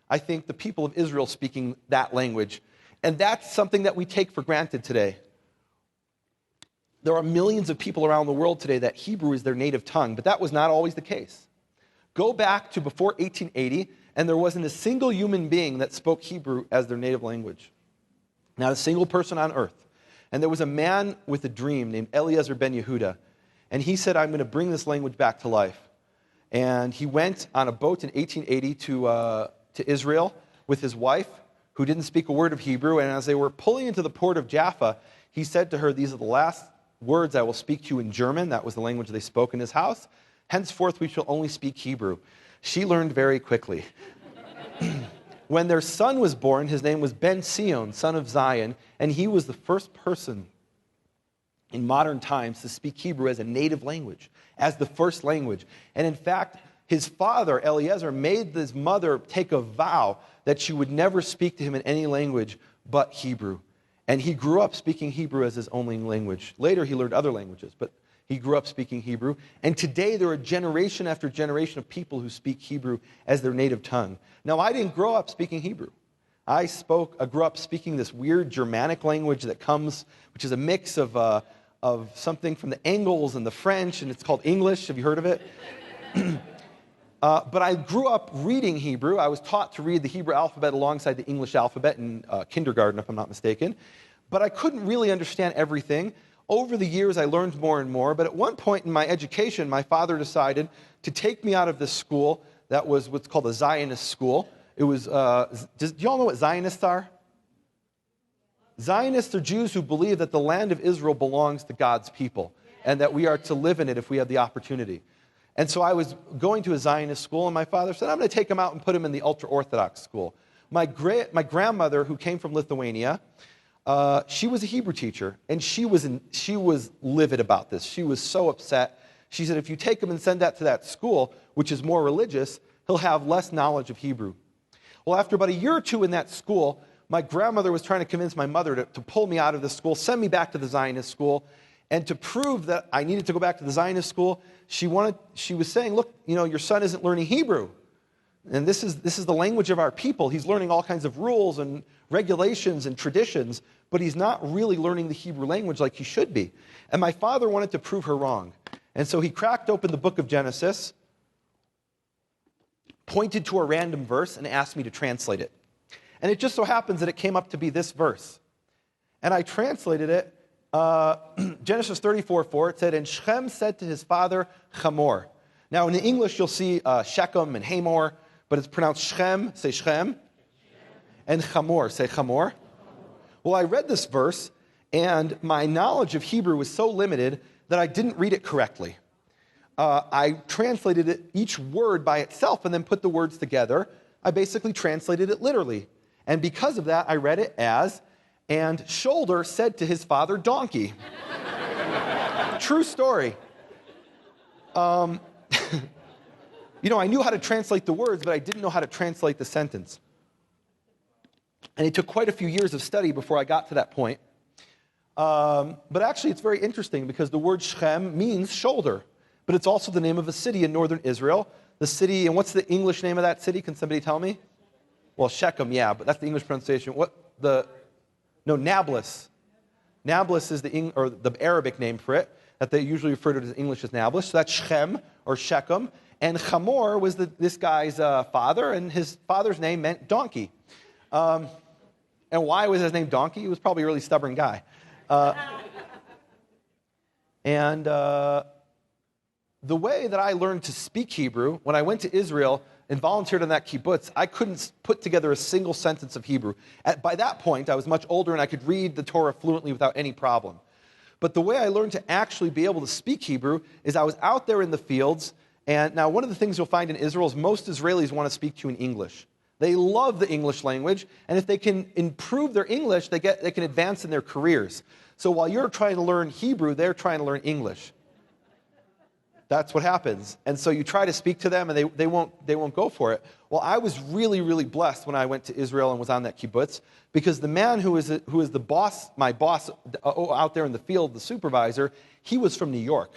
I think, the people of Israel speaking that language. And that's something that we take for granted today. There are millions of people around the world today that Hebrew is their native tongue, but that was not always the case. Go back to before 1880, and there wasn't a single human being that spoke Hebrew as their native language. Not a single person on earth. And there was a man with a dream named Eliezer ben Yehuda. And he said, I'm going to bring this language back to life. And he went on a boat in 1880 to Israel with his wife, who didn't speak a word of Hebrew. And as they were pulling into the port of Jaffa, he said to her, these are the last words I will speak to you in German. That was the language they spoke in his house. Henceforth, we shall only speak Hebrew. She learned very quickly. When their son was born, his name was Ben Sion, son of Zion, and he was the first person in modern times to speak Hebrew as a native language, as the first language. And in fact, his father, Eliezer, made his mother take a vow that she would never speak to him in any language but Hebrew. And he grew up speaking Hebrew as his only language. Later, he learned other languages, but he grew up speaking Hebrew. And today, there are generation after generation of people who speak Hebrew as their native tongue. Now, I didn't grow up speaking Hebrew. I grew up speaking this weird Germanic language that comes, which is a mix of something from the Angles and the French, and it's called English. Have you heard of it? But I grew up reading Hebrew. I was taught to read the Hebrew alphabet alongside the English alphabet in kindergarten, if I'm not mistaken. But I couldn't really understand everything. Over the years, I learned more and more. But at one point in my education, my father decided to take me out of this school that was what's called a Zionist school. It was, do you all know what Zionists are? Zionists are Jews who believe that the land of Israel belongs to God's people and that we are to live in it if we have the opportunity. And so I was going to a Zionist school, and my father said, I'm going to take him out and put him in the ultra-Orthodox school. My grandmother, who came from Lithuania, she was a Hebrew teacher, and she was livid about this. She was so upset. She said, if you take him and send that to that school, which is more religious, he'll have less knowledge of Hebrew. Well, after about a year or two in that school, my grandmother was trying to convince my mother to pull me out of the school, send me back to the Zionist school. And to prove that I needed to go back to the Zionist school, she was saying, look, your son isn't learning Hebrew. And this is the language of our people. He's learning all kinds of rules and regulations and traditions, but he's not really learning the Hebrew language like he should be. And my father wanted to prove her wrong. And so he cracked open the book of Genesis, pointed to a random verse, and asked me to translate it. And it just so happens that it came up to be this verse. And I translated it. Genesis 34:4, it said, and Shechem said to his father, Hamor. Now, in the English, you'll see Shechem and Hamor, but it's pronounced Shechem, say Shechem, and Hamor, say Hamor. Well, I read this verse, and my knowledge of Hebrew was so limited that I didn't read it correctly. I translated it, each word by itself, and then put the words together. I basically translated it literally. And because of that, I read it as, and shoulder said to his father, donkey. True story. I knew how to translate the words, but I didn't know how to translate the sentence. And it took quite a few years of study before I got to that point. But actually, it's very interesting because the word Shechem means shoulder, but it's also the name of a city in northern Israel. The city, and what's the English name of that city? Can somebody tell me? Well, Shechem, yeah, but that's the English pronunciation. Nablus. Nablus is the Arabic name for it, that they usually refer to it as English as Nablus. So that's Shechem, or Shechem. And Hamor was this guy's father, and his father's name meant donkey. And why was his name donkey? He was probably a really stubborn guy. The way that I learned to speak Hebrew, when I went to Israel and volunteered on that kibbutz, I couldn't put together a single sentence of Hebrew. By that point, I was much older and I could read the Torah fluently without any problem. But the way I learned to actually be able to speak Hebrew is I was out there in the fields, and now one of the things you'll find in Israel is most Israelis want to speak to you in English. They love the English language, and if they can improve their English, they can advance in their careers. So while you're trying to learn Hebrew, they're trying to learn English. That's what happens. And so you try to speak to them, and they won't go for it. Well, I was really, really blessed when I went to Israel and was on that kibbutz, because the man who is the boss, my boss out there in the field, the supervisor, he was from New York.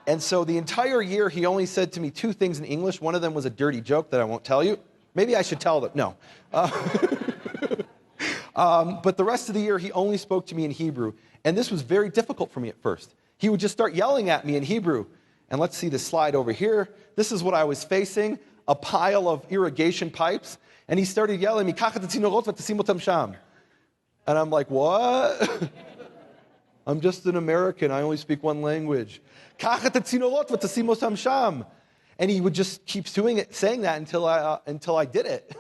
And so the entire year, he only said to me two things in English. One of them was a dirty joke that I won't tell you. Maybe I should tell them. No. But the rest of the year, he only spoke to me in Hebrew. And this was very difficult for me at first. He would just start yelling at me in Hebrew. And let's see this slide over here. This is what I was facing, a pile of irrigation pipes. And he started yelling at me, And I'm like, what? I'm just an American. I only speak one language. And he would just keep saying that until I did it.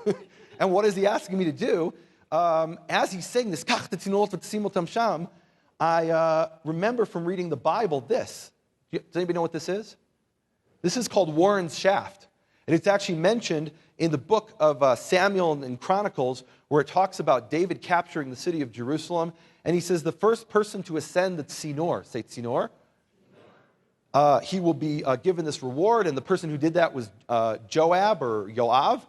And what is he asking me to do? As he's saying this, I remember from reading the Bible this. Does anybody know what this is? This is called Warren's Shaft. And it's actually mentioned in the book of Samuel and Chronicles, where it talks about David capturing the city of Jerusalem. And he says the first person to ascend the Tzinor, say Tzinor, he will be given this reward. And the person who did that was Joab or Yoav.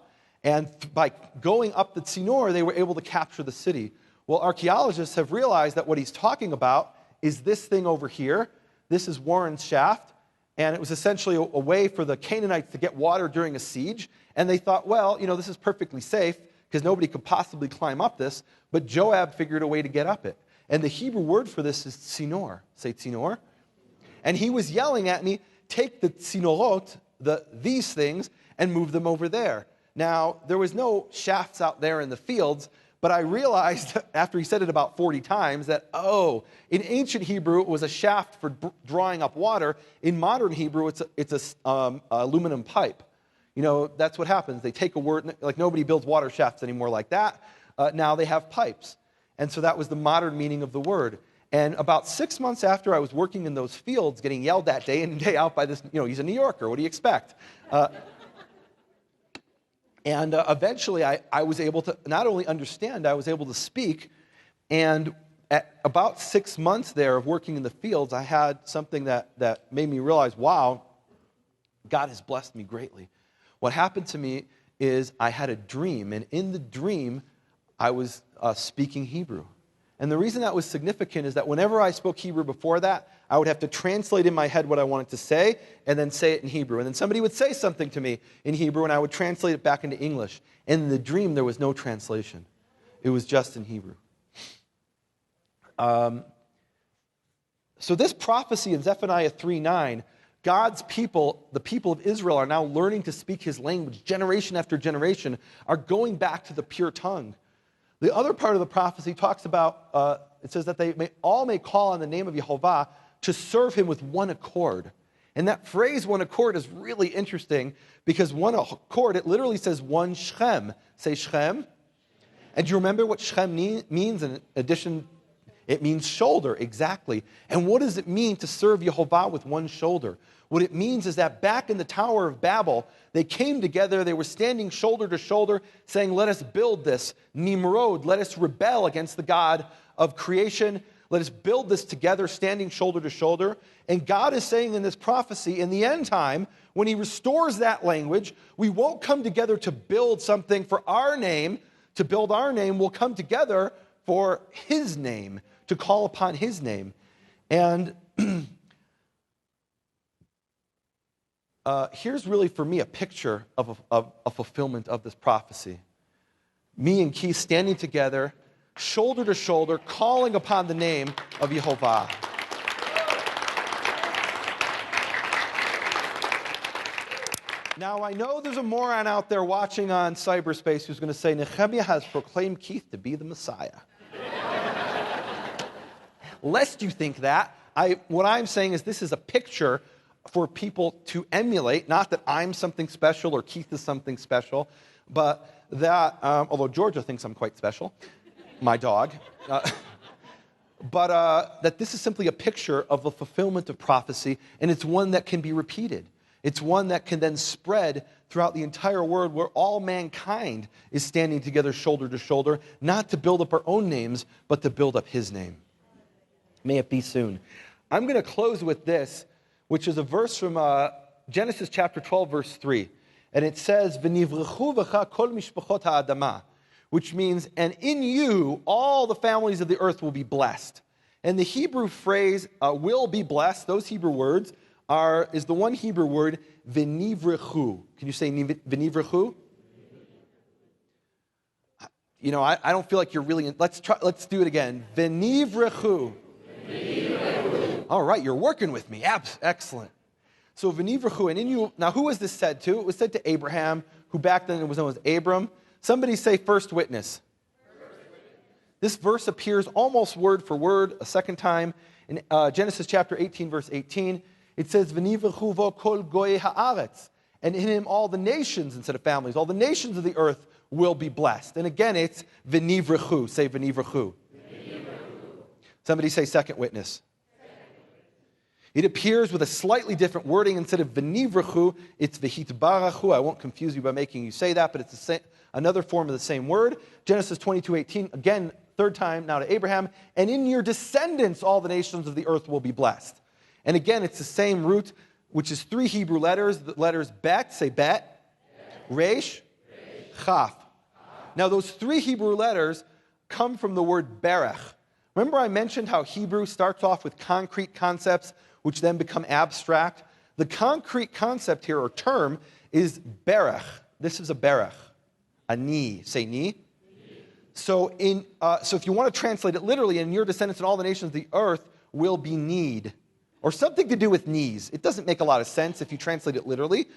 And by going up the Tzinor, they were able to capture the city. Well, archaeologists have realized that what he's talking about is this thing over here. This is Warren's Shaft. And it was essentially a way for the Canaanites to get water during a siege. And they thought, well, this is perfectly safe because nobody could possibly climb up this. But Joab figured a way to get up it. And the Hebrew word for this is tzinor. Say tzinor. And he was yelling at me, take the tzinorot, these things, and move them over there. Now, there was no shafts out there in the fields, but I realized after he said it about 40 times that, in ancient Hebrew, it was a shaft for drawing up water. In modern Hebrew, it's a aluminum pipe. That's what happens. They take a word, like nobody builds water shafts anymore like that. Now they have pipes. And so that was the modern meaning of the word. And about 6 months after I was working in those fields, getting yelled at day in and day out by this, he's a New Yorker, what do you expect? And eventually I was able to not only understand, I was able to speak. And at about 6 months there of working in the fields, I had something that made me realize, wow, God has blessed me greatly. What happened to me is I had a dream, and in the dream, I was speaking Hebrew. And the reason that was significant is that whenever I spoke Hebrew before that, I would have to translate in my head what I wanted to say and then say it in Hebrew. And then somebody would say something to me in Hebrew and I would translate it back into English. And in the dream, there was no translation. It was just in Hebrew. So this prophecy in Zephaniah 3:9, God's people, the people of Israel, are now learning to speak his language. Generation after generation are going back to the pure tongue. The other part of the prophecy talks about, it says that they all may call on the name of Yehovah to serve him with one accord. And that phrase, one accord, is really interesting because one accord, it literally says one Shechem. Say Shechem. And do you remember what Shechem means in addition? It means shoulder, exactly. And what does it mean to serve Yehovah with one shoulder? What it means is that back in the Tower of Babel, they came together, they were standing shoulder to shoulder, saying, let us build this. Nimrod, let us rebel against the God of creation. Let us build this together, standing shoulder to shoulder. And God is saying in this prophecy, in the end time, when he restores that language, we won't come together to build something for our name, to build our name. We'll come together for his name, to call upon his name. And here's really for me a picture of a fulfillment of this prophecy. Me and Keith standing together, shoulder to shoulder, calling upon the name of Yehovah. Now, I know there's a moron out there watching on cyberspace who's going to say, Nehemia has proclaimed Keith to be the Messiah. Lest you think that, what I'm saying is this is a picture for people to emulate, not that I'm something special or Keith is something special, but that, although Georgia thinks I'm quite special, my dog, but that this is simply a picture of the fulfillment of prophecy, and it's one that can be repeated. It's one that can then spread throughout the entire world where all mankind is standing together shoulder to shoulder, not to build up our own names, but to build up his name. May it be soon. I'm going to close with this, which is a verse from Genesis chapter 12, verse 3. And it says, V'nivrechu v'cha kol mishpachot ha'adama, which means, and in you all the families of the earth will be blessed. And the Hebrew phrase, will be blessed, those Hebrew words, is the one Hebrew word, v'nivrechu. Can you say v'nivrechu? I don't feel like you're really, let's do it again. V'nivrechu. All right, you're working with me. Excellent. So v'nivrechu, and in you, now who was this said to? It was said to Abraham, who back then was known as Abram. Somebody say first witness. This verse appears almost word for word a second time in Genesis chapter 18, verse 18. It says, "V'nivrechu vo kol goyei haaretz," and in him all the nations, instead of families, all the nations of the earth will be blessed. And again, it's v'nivrechu. Say v'nivrechu. Somebody say second witness. It appears with a slightly different wording. Instead of v'nivrechu, it's v'hitbarachu. I won't confuse you by making you say that, but it's the same, another form of the same word. Genesis 22:18, again, third time now to Abraham. "And in your descendants all the nations of the earth will be blessed." And again, it's the same root, which is 3 Hebrew letters. The letters bet, say bet, resh, chaf. Now those 3 Hebrew letters come from the word berech. Remember I mentioned how Hebrew starts off with concrete concepts, which then become abstract? The concrete concept here, or term, is berech. This is a berech, a knee. Say knee. So if you want to translate it literally, in your descendants and all the nations of the earth will be need, or something to do with knees. It doesn't make a lot of sense if you translate it literally,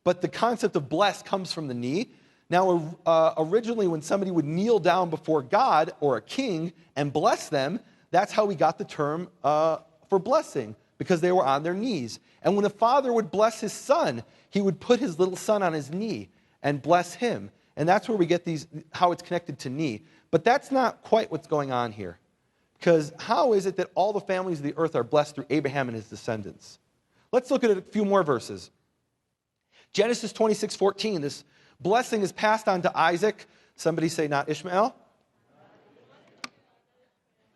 but the concept of blessed comes from the knee. Now, originally when somebody would kneel down before God or a king and bless them, that's how we got the term for blessing, because they were on their knees. And when a father would bless his son, he would put his little son on his knee and bless him. And that's where we get how it's connected to knee. But that's not quite what's going on here. Because how is it that all the families of the earth are blessed through Abraham and his descendants? Let's look at a few more verses. Genesis 26:14, this blessing is passed on to Isaac. Somebody say not Ishmael.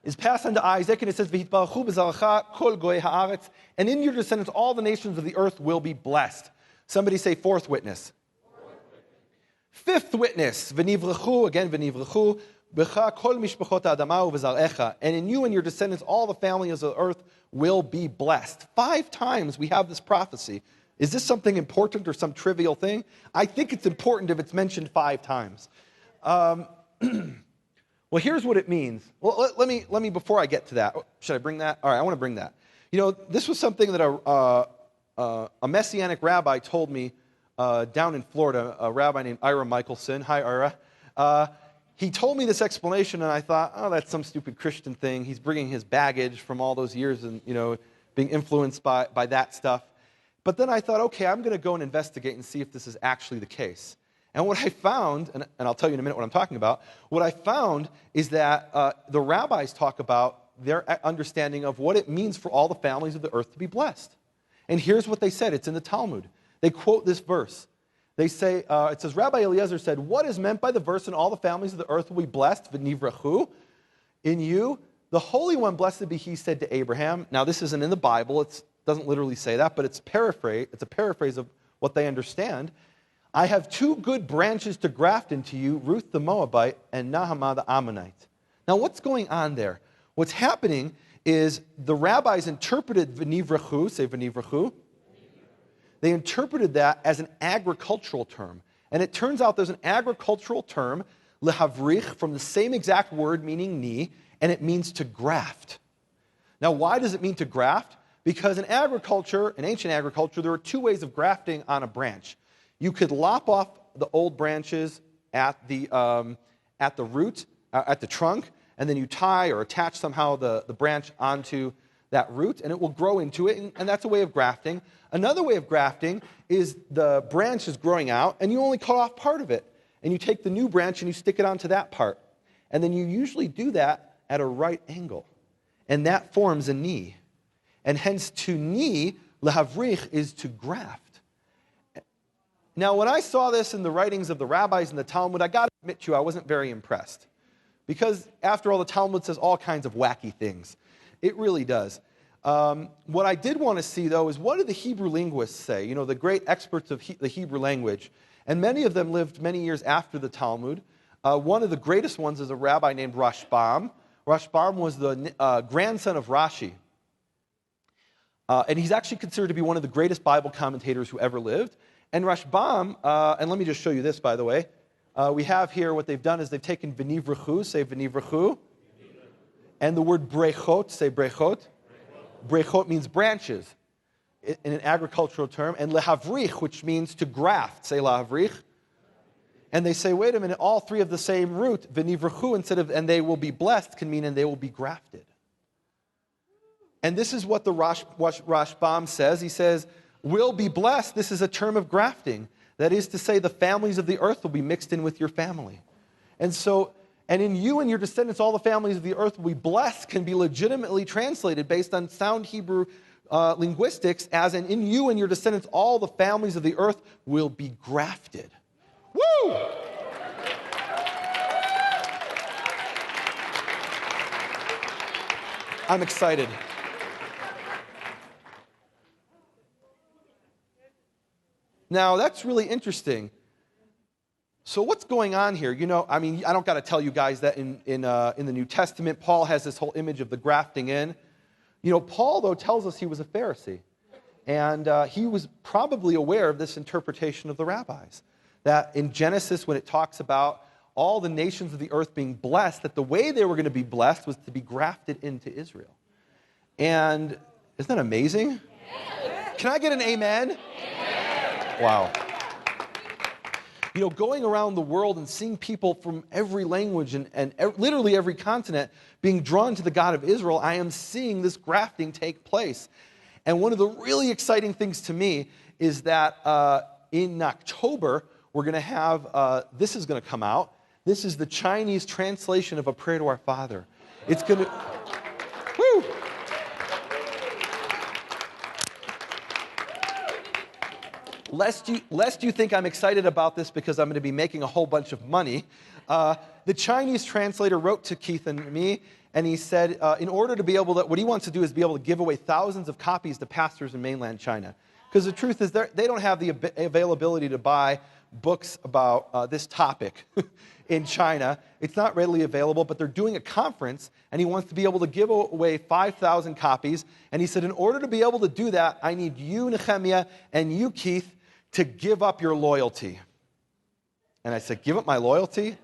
Is passed on to Isaac, and it says, "V'hitbarachu b'zaracha kol goyei haaretz," and in your descendants all the nations of the earth will be blessed. Somebody say fourth witness. Fifth witness, "V'nivrechu," again, "V'nivrechu, b'cha kol mishpachot ha'adama u'v'zarecha," and in you and your descendants all the families of the earth will be blessed. 5 times we have this prophecy. Is this something important or some trivial thing? I think it's important if it's mentioned 5 times. Well, here's what it means. Well, let me before I get to that, should I bring that? All right, I want to bring that. You know, this was something that a Messianic rabbi told me down in Florida, a rabbi named Ira Michelson. Hi, Ira. He told me this explanation, and I thought, oh, that's some stupid Christian thing. He's bringing his baggage from all those years and, being influenced by that stuff. But then I thought, okay, I'm going to go and investigate and see if this is actually the case. And what I found, and I'll tell you in a minute what I'm talking about, what I found is that the rabbis talk about their understanding of what it means for all the families of the earth to be blessed. And here's what they said. It's in the Talmud. They quote this verse. They say, it says, Rabbi Eliezer said, "What is meant by the verse, and all the families of the earth will be blessed, v'nivrechu, in you? The Holy One, blessed be he, said to Abraham." Now, this isn't in the Bible. It doesn't literally say that, but it's a paraphrase of what they understand. "I have 2 good branches to graft into you, Ruth the Moabite and Nehemia the Ammonite." Now, what's going on there? What's happening is the rabbis interpreted v'nivrechu, say v'nivrechu. They interpreted that as an agricultural term. And it turns out there's an agricultural term, lehavrich, from the same exact word meaning knee, and it means to graft. Now, why does it mean to graft? Because in ancient agriculture, there were 2 ways of grafting on a branch. You could lop off the old branches at the root, at the trunk, and then you tie or attach somehow the branch onto that root, and it will grow into it, and that's a way of grafting. Another way of grafting is the branch is growing out, and you only cut off part of it, and you take the new branch and you stick it onto that part. And then you usually do that at a right angle, and that forms a knee. And hence, to knee, lehavrich, is to graft. Now, when I saw this in the writings of the rabbis in the Talmud, I got to admit to you, I wasn't very impressed. Because, after all, the Talmud says all kinds of wacky things. It really does. What I did want to see, though, is what do the Hebrew linguists say? The great experts of the Hebrew language. And many of them lived many years after the Talmud. One of the greatest ones is a rabbi named Rashbam. Rashbam was the grandson of Rashi. And he's actually considered to be one of the greatest Bible commentators who ever lived. And Rashbam, and let me just show you this, by the way. We have here, what they've done is they've taken v'nivrechu, say v'nivrechu, and the word brechot, say brechot. Brechot means branches in an agricultural term, and lehavrich, which means to graft, say lehavrich. And they say, wait a minute, all three have the same root. V'nivrachu instead of, and they will be blessed, can mean, and they will be grafted. And this is what the Rashbam says. He says, will be blessed. This is a term of grafting. That is to say, the families of the earth will be mixed in with your family. And so, and in you and your descendants, all the families of the earth will be blessed, can be legitimately translated based on sound Hebrew linguistics as in you and your descendants, all the families of the earth will be grafted. Woo! I'm excited. Now, that's really interesting. So what's going on here? You know, I mean, I don't got to tell you guys that in the New Testament, Paul has this whole image of the grafting in. You know, Paul, though, tells us he was a Pharisee. And he was probably aware of this interpretation of the rabbis. That in Genesis, when it talks about all the nations of the earth being blessed, that the way they were going to be blessed was to be grafted into Israel. And isn't that amazing? Can I get an amen? Wow. You know, going around the world and seeing people from every language and literally every continent being drawn to the God of Israel, I am seeing this grafting take place. And one of the really exciting things to me is that in October, we're going to have, this is going to come out. This is the Chinese translation of A Prayer to Our Father. It's going to, woo! Lest you think I'm excited about this because I'm going to be making a whole bunch of money, the Chinese translator wrote to Keith and me, and he said, in order to be able to, what he wants to do is be able to give away thousands of copies to pastors in mainland China. Because the truth is, they don't have the availability to buy books about this topic in China. It's not readily available, but they're doing a conference, and he wants to be able to give away 5,000 copies. And he said, in order to be able to do that, I need you, Nehemia, and you, Keith, to give up your loyalty. And I said, give up my loyalty?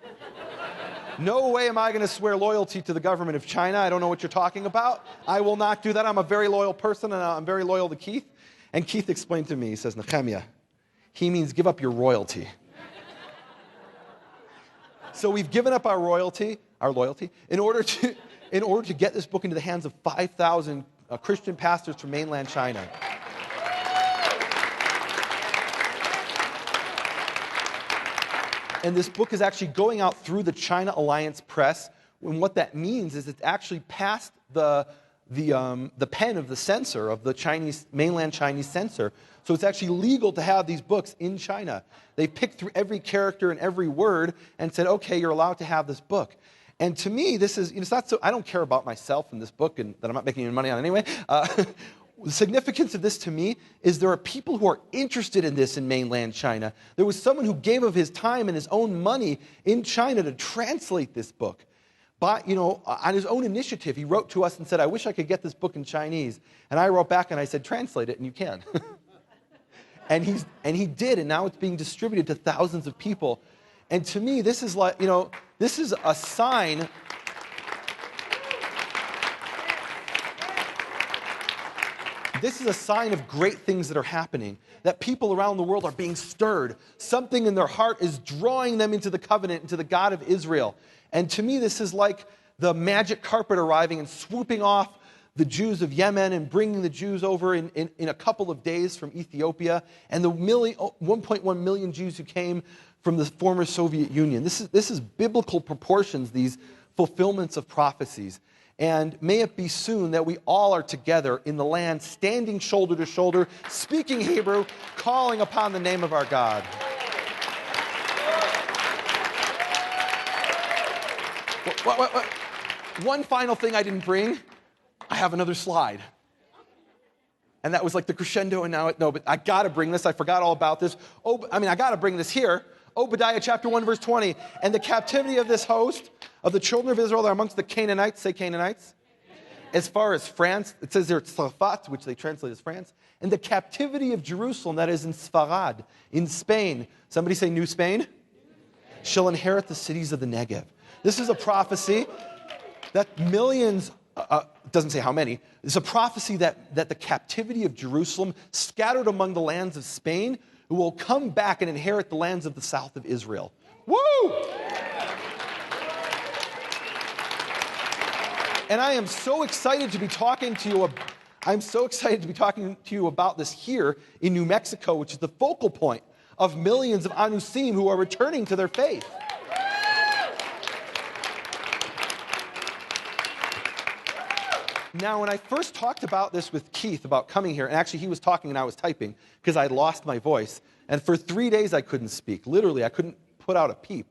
No way am I going to swear loyalty to the government of China. I don't know what you're talking about. I will not do that. I'm a very loyal person, and I'm very loyal to Keith. And Keith explained to me, he says, Nehemia, he means give up your royalty. So we've given up our loyalty, in order to get this book into the hands of 5,000 Christian pastors from mainland China. And this book is actually going out through the China Alliance Press. And what that means is it's actually past the pen of the censor, of the mainland Chinese censor. So it's actually legal to have these books in China. They picked through every character and every word and said, okay, you're allowed to have this book. And to me, this is, it's not so, I don't care about myself in this book and that I'm not making any money on anyway. The significance of this to me is there are people who are interested in this in mainland China. There was someone who gave of his time and his own money in China to translate this book. But, on his own initiative, he wrote to us and said, I wish I could get this book in Chinese. And I wrote back and I said, translate it and you can. and he did, and now it's being distributed to thousands of people. And to me, this is like, this is a sign. This is a sign of great things that are happening, that people around the world are being stirred. Something in their heart is drawing them into the covenant, into the God of Israel. And to me, this is like the magic carpet arriving and swooping off the Jews of Yemen and bringing the Jews over in a couple of days from Ethiopia, and the 1.1 million Jews who came from the former Soviet Union. This is biblical proportions, these fulfillments of prophecies. And may it be soon that we all are together in the land, standing shoulder to shoulder, speaking Hebrew, calling upon the name of our God. What? One final thing I didn't bring. I have another slide. And that was like the crescendo, and now, but I got to bring this. I forgot all about this. I got to bring this here. Obadiah chapter 1, verse 20. And the captivity of this host of the children of Israel are amongst the Canaanites. Say Canaanites. As far as France, it says there Tzafat, which they translate as France. And the captivity of Jerusalem, that is in Sfarad, in Spain. Somebody say New Spain. Shall inherit the cities of the Negev. This is a prophecy that millions, doesn't say how many, it's a prophecy that the captivity of Jerusalem, scattered among the lands of Spain, will come back and inherit the lands of the south of Israel. Woo! And I am so excited to be talking to you. I'm so excited to be talking to you about this here in New Mexico, which is the focal point of millions of Anusim who are returning to their faith. Now, when I first talked about this with Keith, about coming here, and actually he was talking and I was typing because I lost my voice, and for 3 days I couldn't speak. Literally, I couldn't put out a peep.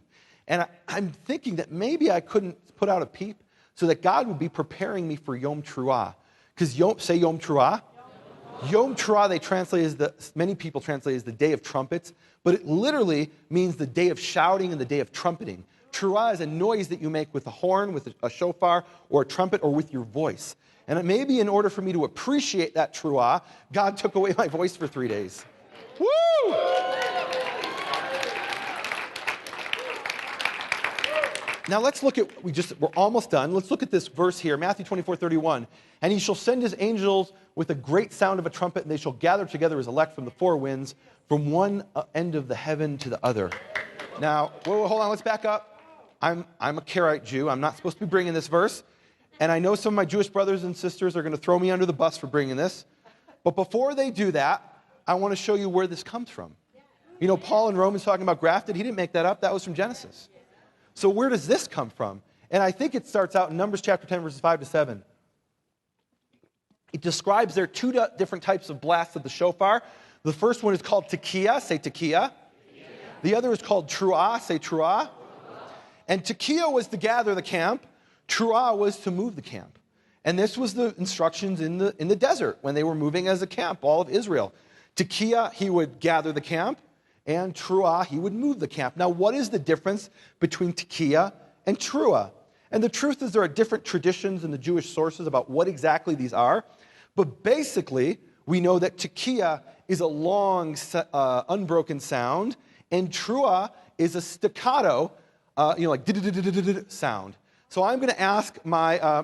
And I'm thinking that maybe I couldn't put out a peep so that God would be preparing me for Yom Teruah. Because say Yom Teruah. Yom Teruah, many people translate as the day of trumpets, but it literally means the day of shouting and the day of trumpeting. Teruah is a noise that you make with a horn, with a shofar, or a trumpet, or with your voice. And maybe in order for me to appreciate that Teruah, God took away my voice for 3 days. Woo! Now let's look at, we're almost done. Let's look at this verse here, Matthew 24:31. And he shall send his angels with a great sound of a trumpet, and they shall gather together his elect from the four winds, from one end of the heaven to the other. Now, hold on, let's back up. I'm a Karaite Jew. I'm not supposed to be bringing this verse. And I know some of my Jewish brothers and sisters are going to throw me under the bus for bringing this. But before they do that, I want to show you where this comes from. You know, Paul in Romans talking about grafted, he didn't make that up. That was from Genesis. So where does this come from? And I think it starts out in Numbers chapter 10, verses 5 to 7. It describes there are two different types of blasts of the shofar. The first one is called tekiah, say tekiah. The other is called truah, say truah. And tekiah was to gather the camp. Truah was to move the camp. And this was the instructions in the desert when they were moving as a camp, all of Israel. Tekiah, he would gather the camp. And truah, he would move the camp. Now, what is the difference between tekiah and truah? And the truth is there are different traditions in the Jewish sources about what exactly these are. But basically, we know that tekiah is a long, unbroken sound, and truah is a staccato, like sound. So I'm going to ask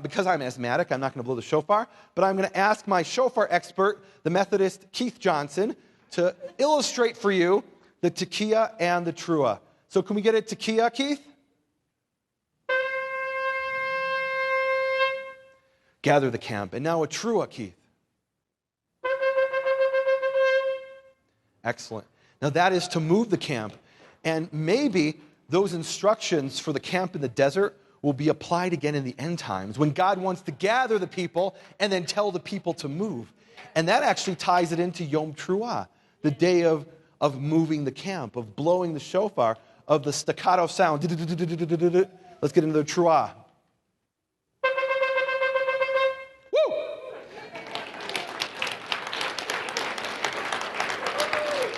because I'm asthmatic, I'm not going to blow the shofar, but I'm going to ask my shofar expert, the Methodist Keith Johnson, to illustrate for you the tekiah and the truah. So can we get a tekiah, Keith? Gather the camp. And now a truah, Keith. Excellent. Now that is to move the camp. And maybe those instructions for the camp in the desert will be applied again in the end times when God wants to gather the people and then tell the people to move. And that actually ties it into Yom Teruah, the day of moving the camp, of blowing the shofar, of the staccato sound. Let's get into the Teruah. Woo!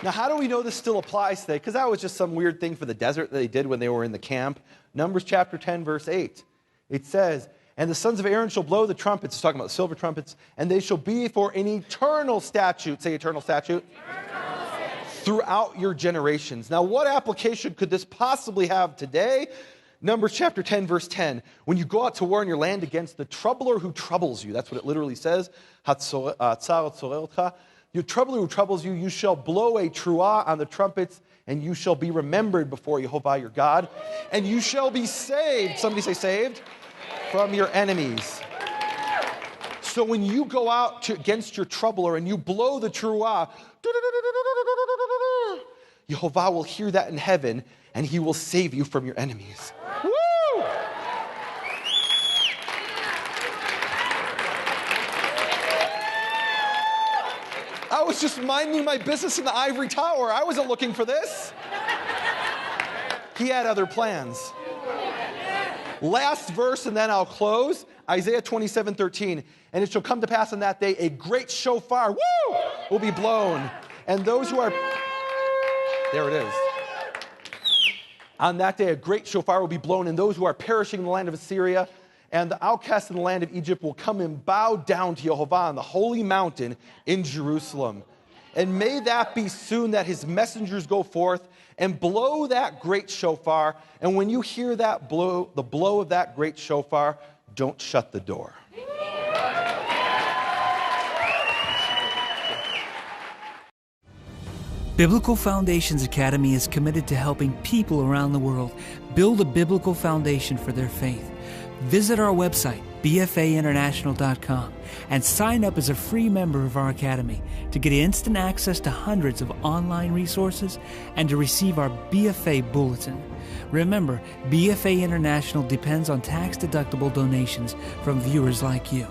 Now, how do we know this still applies today? Because that was just some weird thing for the desert that they did when they were in the camp. Numbers chapter 10, verse 8. It says, and the sons of Aaron shall blow the trumpets, it's talking about the silver trumpets, and they shall be for an eternal statute. Say eternal statute. Throughout your generations. Now, what application could this possibly have today? Numbers chapter 10, verse 10. When you go out to war in your land against the troubler who troubles you, that's what it literally says. Your troubler who troubles you, you shall blow a truah on the trumpets, and you shall be remembered before Yehovah your God, and you shall be saved. Somebody say saved? From your enemies. So when you go out against your troubler and you blow the truah, Yehovah will hear that in heaven, and he will save you from your enemies. Woo! I was just minding my business in the ivory tower. I wasn't looking for this. He had other plans. Last verse, and then I'll close. Isaiah 27:13. And it shall come to pass on that day, a great shofar, woo, will be blown. And those who are... There it is. On that day, a great shofar will be blown, and those who are perishing in the land of Assyria and the outcasts in the land of Egypt will come and bow down to Yehovah on the holy mountain in Jerusalem. And may that be soon that his messengers go forth and blow that great shofar. And when you hear that blow, the blow of that great shofar, don't shut the door. Biblical Foundations Academy is committed to helping people around the world build a biblical foundation for their faith. Visit our website, bfainternational.com, and sign up as a free member of our academy to get instant access to hundreds of online resources and to receive our BFA Bulletin. Remember, BFA International depends on tax-deductible donations from viewers like you.